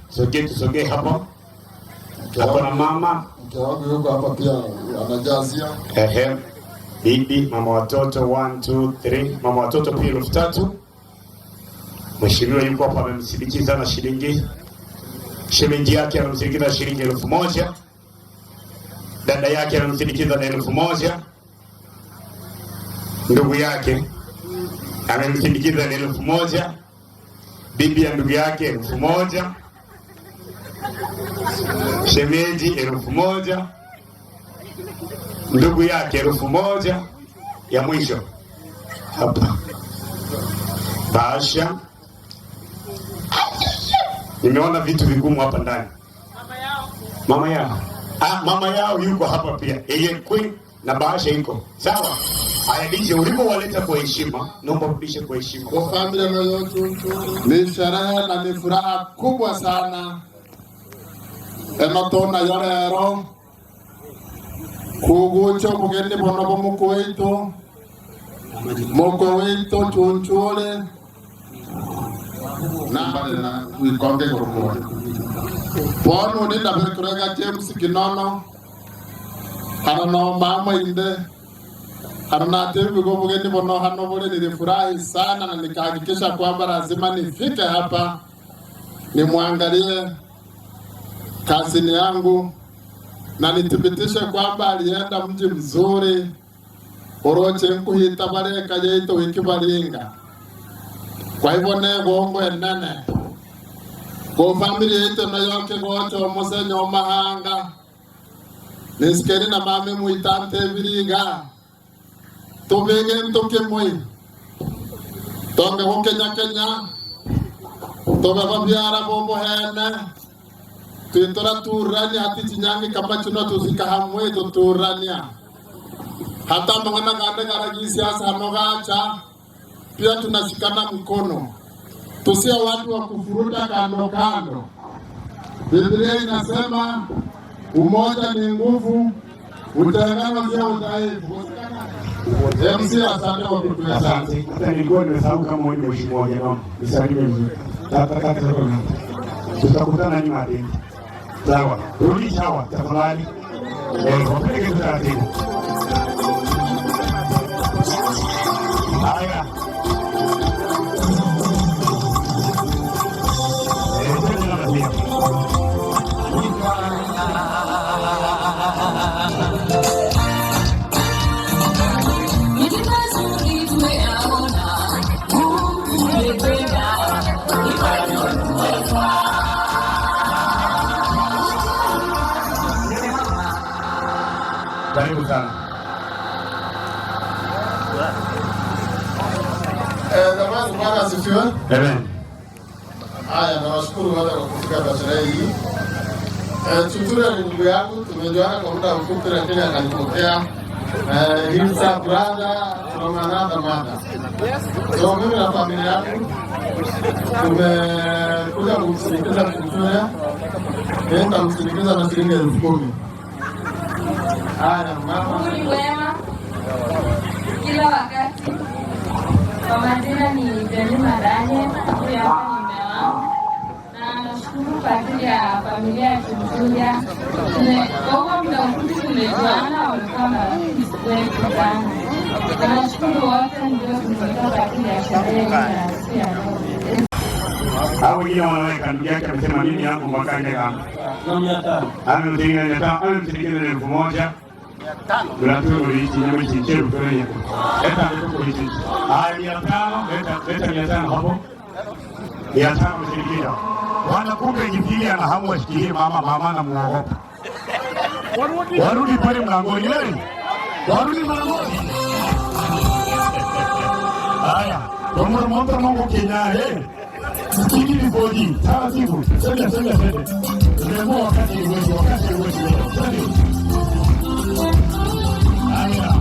tusogee hapa. Hapo na mama. Mke wangu yuko hapa pia anajazia. Bibi, mama watoto 1 2 3, mama watoto pia 3,000. Mheshimiwa yuko hapa, amemsindikiza na shilingi yake amemsindikiza shilingi 1,000. Dada yake amemsindikiza na 1,000. Ndugu yake amemsindikiza na 1,000. Bibi ya ndugu yake 1,000. Shemeji 1,000. Ndugu yake 1,000. Ya mwisho hapa Basha. Nimeona vitu vigumu hapa ndani. Mama yao yuko hapa pia. Yeye Queen na Basha yuko. Sawa? Haya, DJ ulipowaleta kwa heshima, naomba rudishe kwa heshima. Kwa familia yote ni sherehe na ni furaha kubwa sana. Enotona yorero kugucho kugende bonobo moko weito chunchule na wikonge kurukuwa ponu ni nabekurega James Kinono hano mama inde hano tevi kugende bono hano bole. Nilifurahi sana na nikahakikisha kwamba lazima nifike hapa nimwangalie kazini yangu na nithibitishe kwamba alienda mji mzuri oroche nkuhita bareka yeito wikibaringa. Kwa hivyo negongo enene kwa familia yetu na yoke gocho musenyo mahanga nisikeri na mame muitante viriga tubege ntoke moi tonge woke Kenya tobe babyara bombo hene tuitora turani ati chinyangi kama chuno tuzika hamwe to turania hata mangana kande karagi siasa nogacha, pia tunashikana mkono. Tusia watu wa kufuruta kando kando. Biblia inasema umoja ni nguvu, utengano sio udhaifu. MC, asante kwa kutueleza. Asante. Hata nilikuwa nimesahau kama wewe ni mheshimiwa jamani. Nisaidie vizuri. Tutakutana nyuma ya deni. Sawa. Rudi sawa tafadhali. Wapeleke taratibu. Haya. Karibu sana. Jamani, Bwana asifiwe. Amen. Haya, nawashukuru wale kwa kufika kwa sherehe hii. Chunchuri ni ndugu yangu, tumejuana kwa muda mfupi lakini akanipokea. He's a brother from another mother. So mimi na familia yangu tumekuja kumsindikiza Chunchuri. Nitamsindikiza na shilingi 10,000. Haya, mama. Mungu wema kila wakati. Kwa majina ni Delima Daniel, huyu hapa ni mume wangu. Na nashukuru kwa ajili ya familia ya Chunchuria. Kwa muda mfupi tumejuana, walikuwa marafiki wetu sana. Na nashukuru wote ndio tumetoka kwa ajili ya sherehe ya siku ya leo. Hao wengine wanaweka ndugu yake amesema nini hapo mwaka ndio amemtengeneza 1,000. Tunataka hichi nyama hichi tuone. Leta ndio hichi. Haya 500, leta 500 hapo. 500 shilingi. Wana kumbe jifikia na hamu washikilie mama na muogopa. Warudi pale mlangoni wewe. Warudi mlangoni. Haya, kama mmoja Mungu Kenya Sikili bodi, taratibu, sema. Ndio wakati wewe. Haya.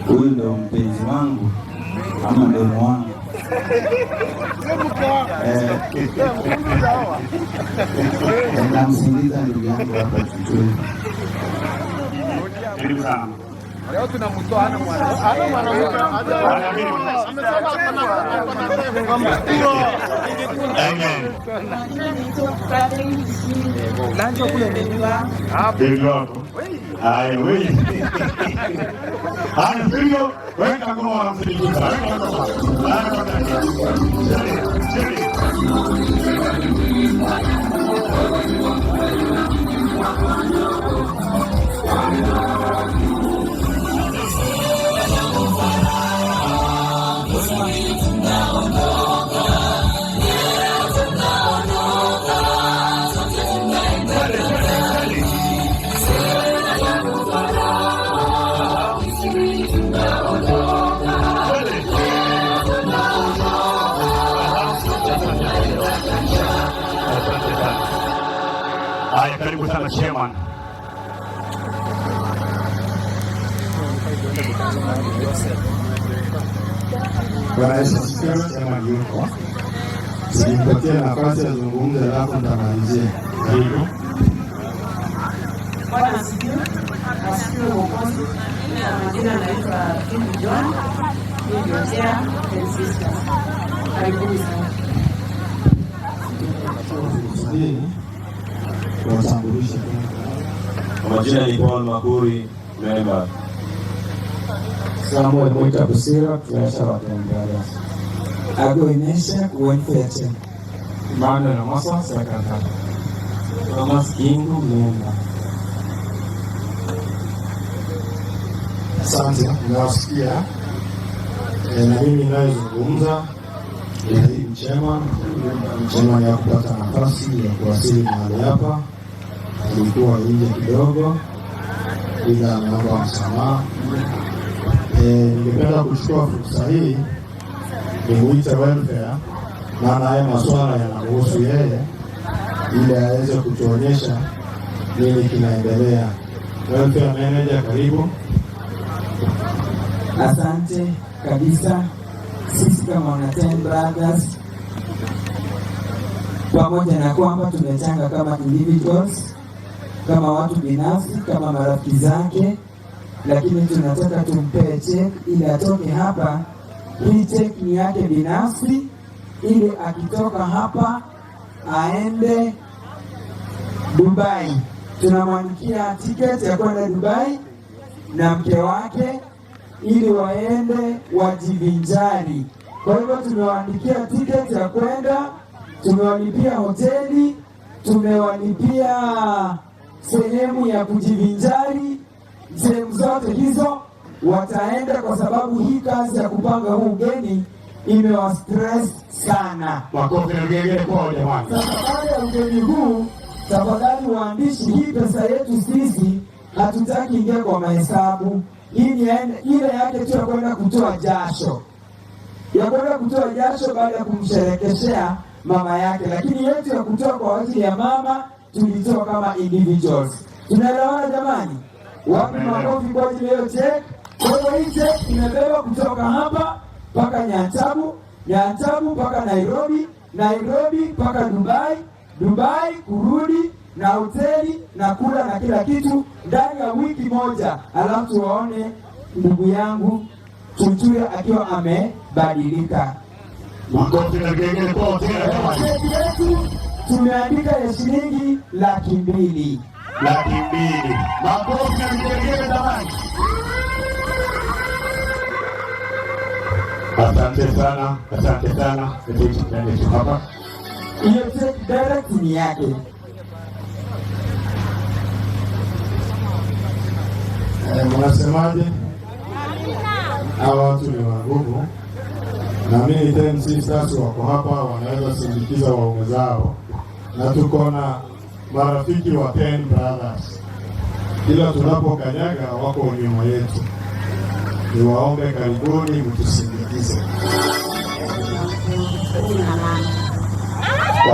Huyu ndio mpenzi wangu ama demu wangu. Namsindikiza ndugu yangu hapa Chunchuri. Karibu sana. Leo tunamtoa ana mwanamke. Lanjo kule ndio. Haya wewe. Haya ndio wewe kama wanamsindikiza. Haya, karibu sana chairman. Bwana Yesu asifiwe. Chairman yuko. Simpatie nafasi ya zungumza alafu nitamalizia. Karibu. Bwana asifiwe. Asifiwe Mwokozi. Majina naitwa Kim John. Ndio chair Francisca. Karibuni sana. Watambulisha. Kwa majina ni Paul Makuri, member. Samuel Mwita Busira, tunaisha watembelea. Ago Inesha, kuwenfete. Emmanuel Amosa, secretary. Thomas Kingu, member. Asante, nawasikia. Na mimi ninayezungumza ni mchema ya kupata nafasi ya kuwasili mahali hapa. alikuwa nje kidogo, ila naomba msamaha. Ningependa kuchukua fursa hii nimuite welfare, maana haya masuala yanamhusu yeye, ili aweze kutuonyesha nini kinaendelea. Welfare manager, karibu. Asante kabisa. Sisi kama wana Ten Brothers, pamoja na kwamba tumechanga kama individuals, kama watu binafsi, kama marafiki zake, lakini tunataka tumpee check ili atoke hapa. Hii check ni yake binafsi, ili akitoka hapa aende Dubai. Tunamwandikia tiketi ya kwenda Dubai na mke wake ili waende wajivinjari. Kwa hivyo tumewaandikia tiketi ya kwenda, tumewalipia hoteli, tumewalipia sehemu ya kujivinjari. Sehemu zote hizo wataenda, kwa sababu hii kazi ya kupanga huu ugeni imewa stress sana. Makofi na vigelegele kwa jamani. Sasa baada ya ugeni huu, tafadhali waandishi, hii pesa yetu sisi hatutaki ingia kwa mahesabu. Hii ni ile yake tu ya kwenda kutoa jasho, baada ya kumsherekeshea mama yake, lakini yetu ya kutoa kwa ajili ya mama tulitoa kama individuals. Tunaelewana jamani? Wapi makofi kwa ajili ya check? Kwa hiyo hii check imebeba kutoka hapa mpaka Nyantabu, Nyantabu mpaka Nairobi, Nairobi mpaka Dubai, Dubai kurudi na hoteli na kula na kila kitu ndani ya wiki moja. Alafu tuwaone ndugu yangu Chunchuya akiwa amebadilika. Makofi na vigelegele kwa hoteli yetu tumeandika ya shilingi 200,000. 200,000. Makofi na vigelegele jamani. Asante sana, asante sana. Ndio hapa. Hiyo check direct ni yake. Mnasemaje? Hawa watu ni wanguvu, na mimi Ten Sisters wako hapa, wanaweza sindikiza waume zao, na tuko na marafiki wa Ten Brothers. Kila tunapokanyaga wako nyuma yetu. Niwaombe karibuni mtusindikize.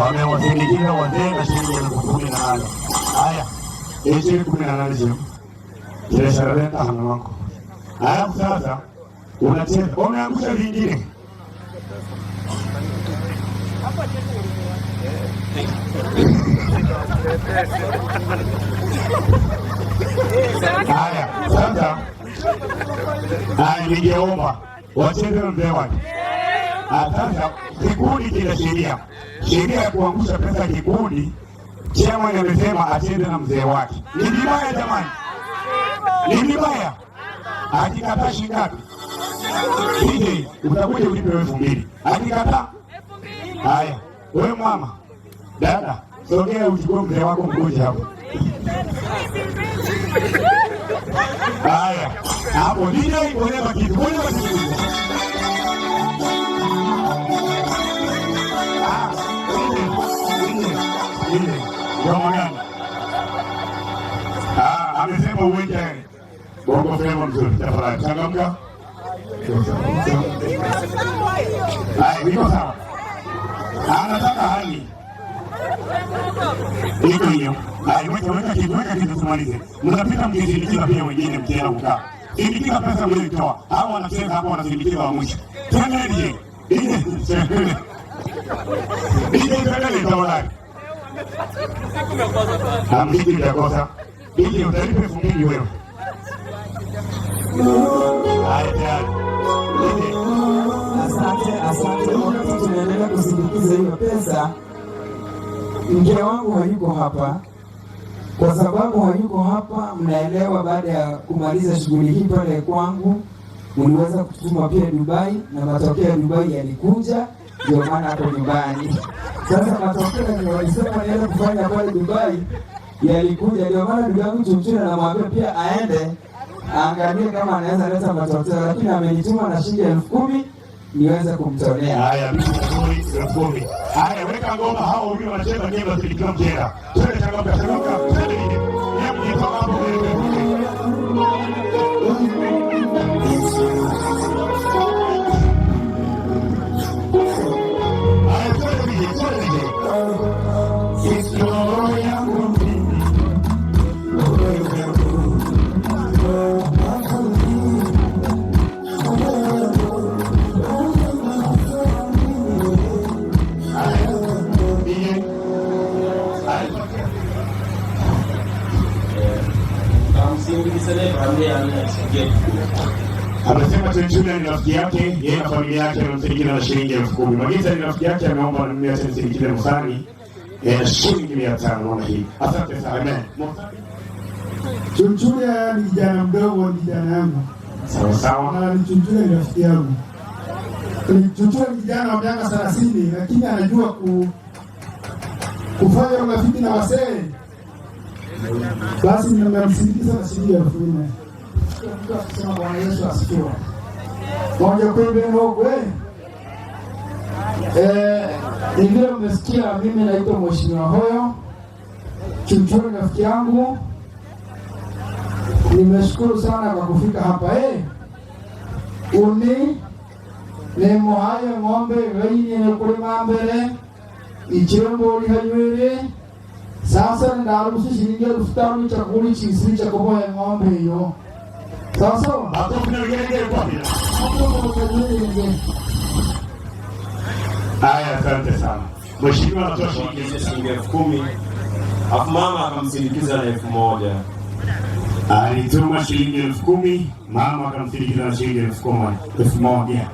Wamewasindikiza wazee na shilingi 18,000. Haya, hizi 18,000. Ile sherehe hana wako. Haya sasa unacheza, umeangusha vingine. Haya sasa, ningeomba wacheze na mzee wake. Sasa kikundi kila sheria ya kuangusha pesa kikundi, chairman amesema acheze na mzee wake. Ni vibaya jamani, ni vibaya. Akikataa shingapi? DJ utakuja ulipe 2,000. Akikataa, haya wewe mama, dada, sogea uchukue mzee wako mgoje hapo. Haya hapo DJ onyesha kitu, onyesha kitu. Amesema uweke bongo flava mzuri, tafadhali changamka. Iko sawa. Anataka hali iko hiyo. Weka kitu tumalize. Mnapita mkisindikiza pia wengine mkienda kukaa. Sindikiza pesa mlioitoa. Hao wanacheza hapo wanasindikiza wa mwisho. Twende DJ. Twende tawala. Mziki utakosa. DJ utalipe 2,000 wewe. Asante. Wakati tunaendelea kusindikiza hiyo pesa, mke wangu hayuko hapa. Kwa sababu hayuko hapa, mnaelewa, baada ya kumaliza shughuli hii pale kwangu, mliweza kutuma pia Dubai, na matokeo ya Dubai yalikuja, ndio maana hapo nyumbani. Sasa matokeo ni walisema niende kufanya pale Dubai yalikuja, ndio maana ndugu yangu Chunchuya namwambia pia aende angalie kama anaweza leta matokeo, lakini amenituma na shilingi 10,000 niweze kumtolea. Haya, 10,000. Haya, weka ngoma, hao wengine wanacheza nyimbo zilikiwa mjera. Twende changamka. Amesema Chunchule ni rafiki yake, yeye na familia yake wamemsindikiza na shilingi 10,000. Magisa ni rafiki yake, ameomba na mimi asimsindikize Musani shilingi 500. Naona hii. Asante sana. Amen. Chunchule ni kijana mdogo, ni kijana yangu. Sawa sawa. Na ni Chunchule ni rafiki yangu. Chunchule ni kijana wa miaka 30 lakini anajua kufanya urafiki na wasee. Basi nimemsindikiza na shilingi 4,000. Mtu akisema Bwana Yesu asifiwe. Moja kwembe nogwe. Ni vile umesikia, mimi naitwa Mheshimiwa Hoyo. Chunchule rafiki yangu. Nimeshukuru sana kwa kufika hapa. Uni nemo hayo ng'ombe gaini na kulima mbele ichembo lihanywele. Sasa ndaruhusu shilingi 5,000 chakula chisiri cha kuboya ng'ombe hiyo. Sasa hapo kuna ngenge kwa bila. Haya, asante sana. Mheshimiwa anatoa shilingi 10,000. Afu mama akamsindikiza na 1,000. Alituma shilingi 10,000, mama akamsindikiza na shilingi 1,000.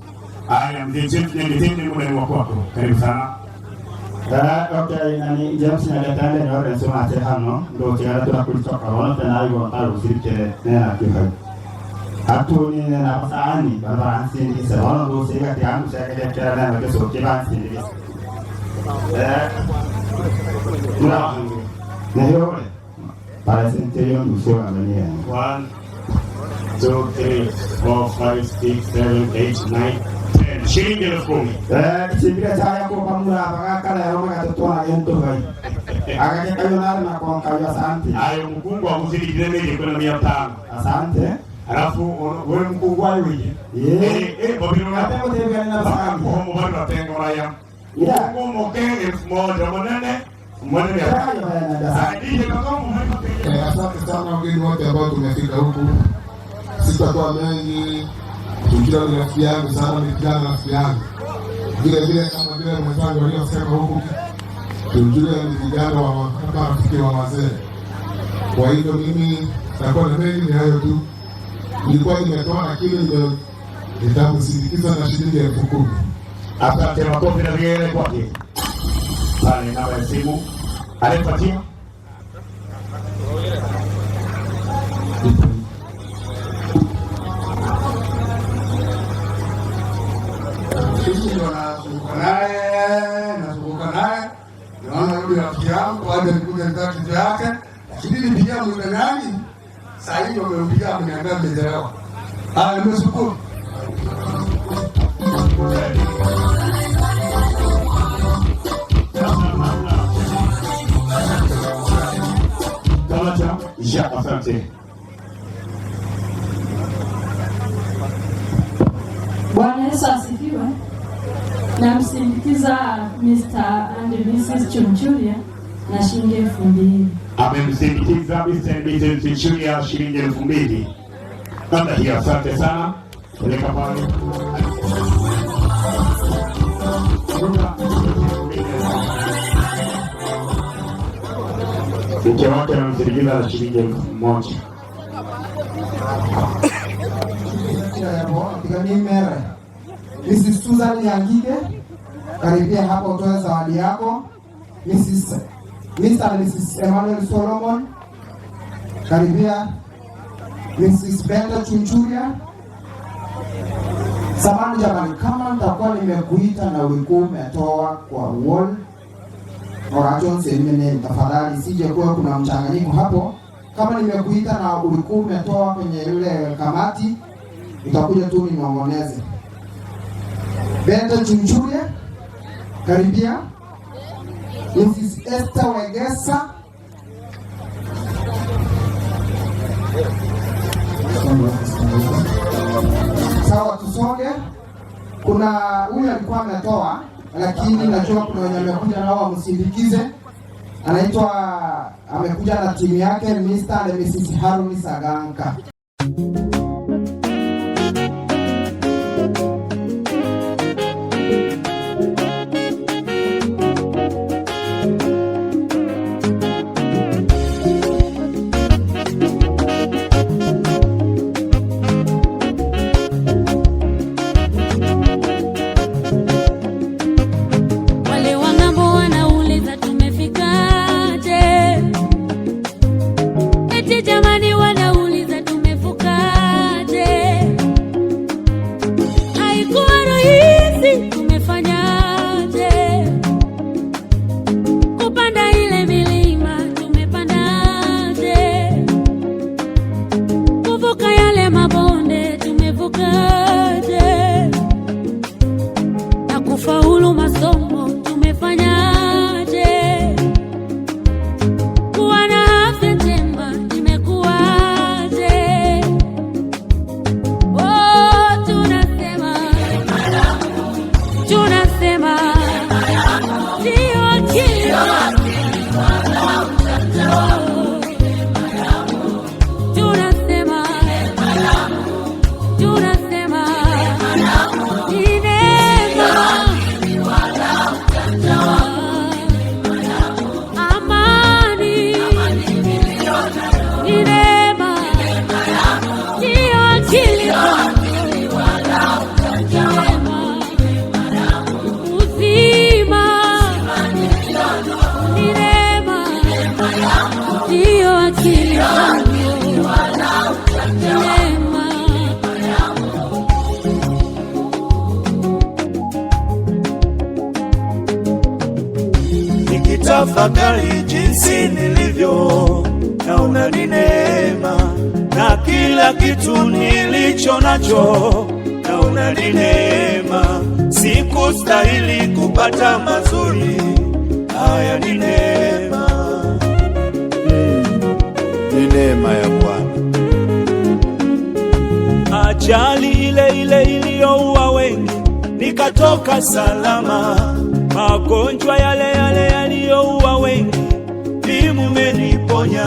Haya, mzee James nendetende muda ni wako. Karibu sana. Okay, nani James na gatande ni wale soma ate hano ndo tiara tunakulitoka wana tena hiyo mpaka usirike nena kifa. Hatu ni na pasaani baba ansindi sa wana ndo sika tiamu saka tiara na keso kiba ansindi. Na hiyo para senterio msio anania. 1 2 3 4 5 6 7 8 9 10 shilingi 10,000. Sibira saya ko pamura bakakala ya Roma katotoa yento hai. Akake kayo na kwa kayo asante. Hayo mkungu wa kusindikiza meje kuna 500. Asante. Alafu wewe mkungu wa wewe. Babilo na hapo tena na saka kwa mbona watengo raya. Mkungu mokenge 1,000 monene. Mwana ya. Asante sana wageni wote ambao tumefika huku. Sitakuwa mengi. Chunchule ni rafiki yangu sana, ni kijana rafiki yangu. Vile vile kama vile mwenzangu waliosema huku, Chunchule ni kijana wa kama rafiki wa wazee. Kwa hivyo mimi nitakuwa na mengi, ni hayo tu. Nilikuwa nimetoa lakini nitamsindikiza na shilingi 10,000. Asante, makofi na vigelegele kwake. Pale namba ya simu. Alipatia. Sisi ndo nazunguka naye, naona yule rafiki yangu baada ya kuja tatizo yake, lakini nipigia mwingine nani? Sasa hivi wamempigia ameniambia mmechelewa. Nimeshukuru. Asante. Bwana Yesu asifiwe. Namsindikiza Mr. and Mrs. Chunchule na shilingi 2,000. Amemsindikiza Mr. and Mrs. Chunchule shilingi 2,000. Namba hiyo, asante sana. Peleka pale. Mke wake amemsindikiza na shilingi 1,000. Mrs. Susan Yangige, karibia hapo utoe zawadi yako. Mr. and Mrs. Emmanuel Solomon, karibia. Mrs. Benda Chunchule. Samahani jamani, kama nitakuwa nimekuita na ulikuwa umetoa kwa wall Orajon Semene, tafadhali sije kuwa kuna mchanganyiko hapo. Kama nimekuita na ulikuwa umetoa kwenye yule kamati, utakuja tu ninong'oneze. Benda Chunchule, karibia. Mrs. Esther Wegesa. Sawa, tusonge. Kuna huyu alikuwa ametoa, lakini najua kuna wenye wamekuja nao wamsindikize. Amekuja na timu yake, Mr. and Mrs. Haruni Saganka. nikitafakari jinsi nilivyo, naona ni neema, na kila kitu nilicho nacho naona ni neema. Sikustahili kupata mazuri haya, ni neema, ni neema ya Bwana. Ajali ile iliyoua wengi nikatoka salama, magonjwa yale yaliyoua wengi, ni mumeniponya.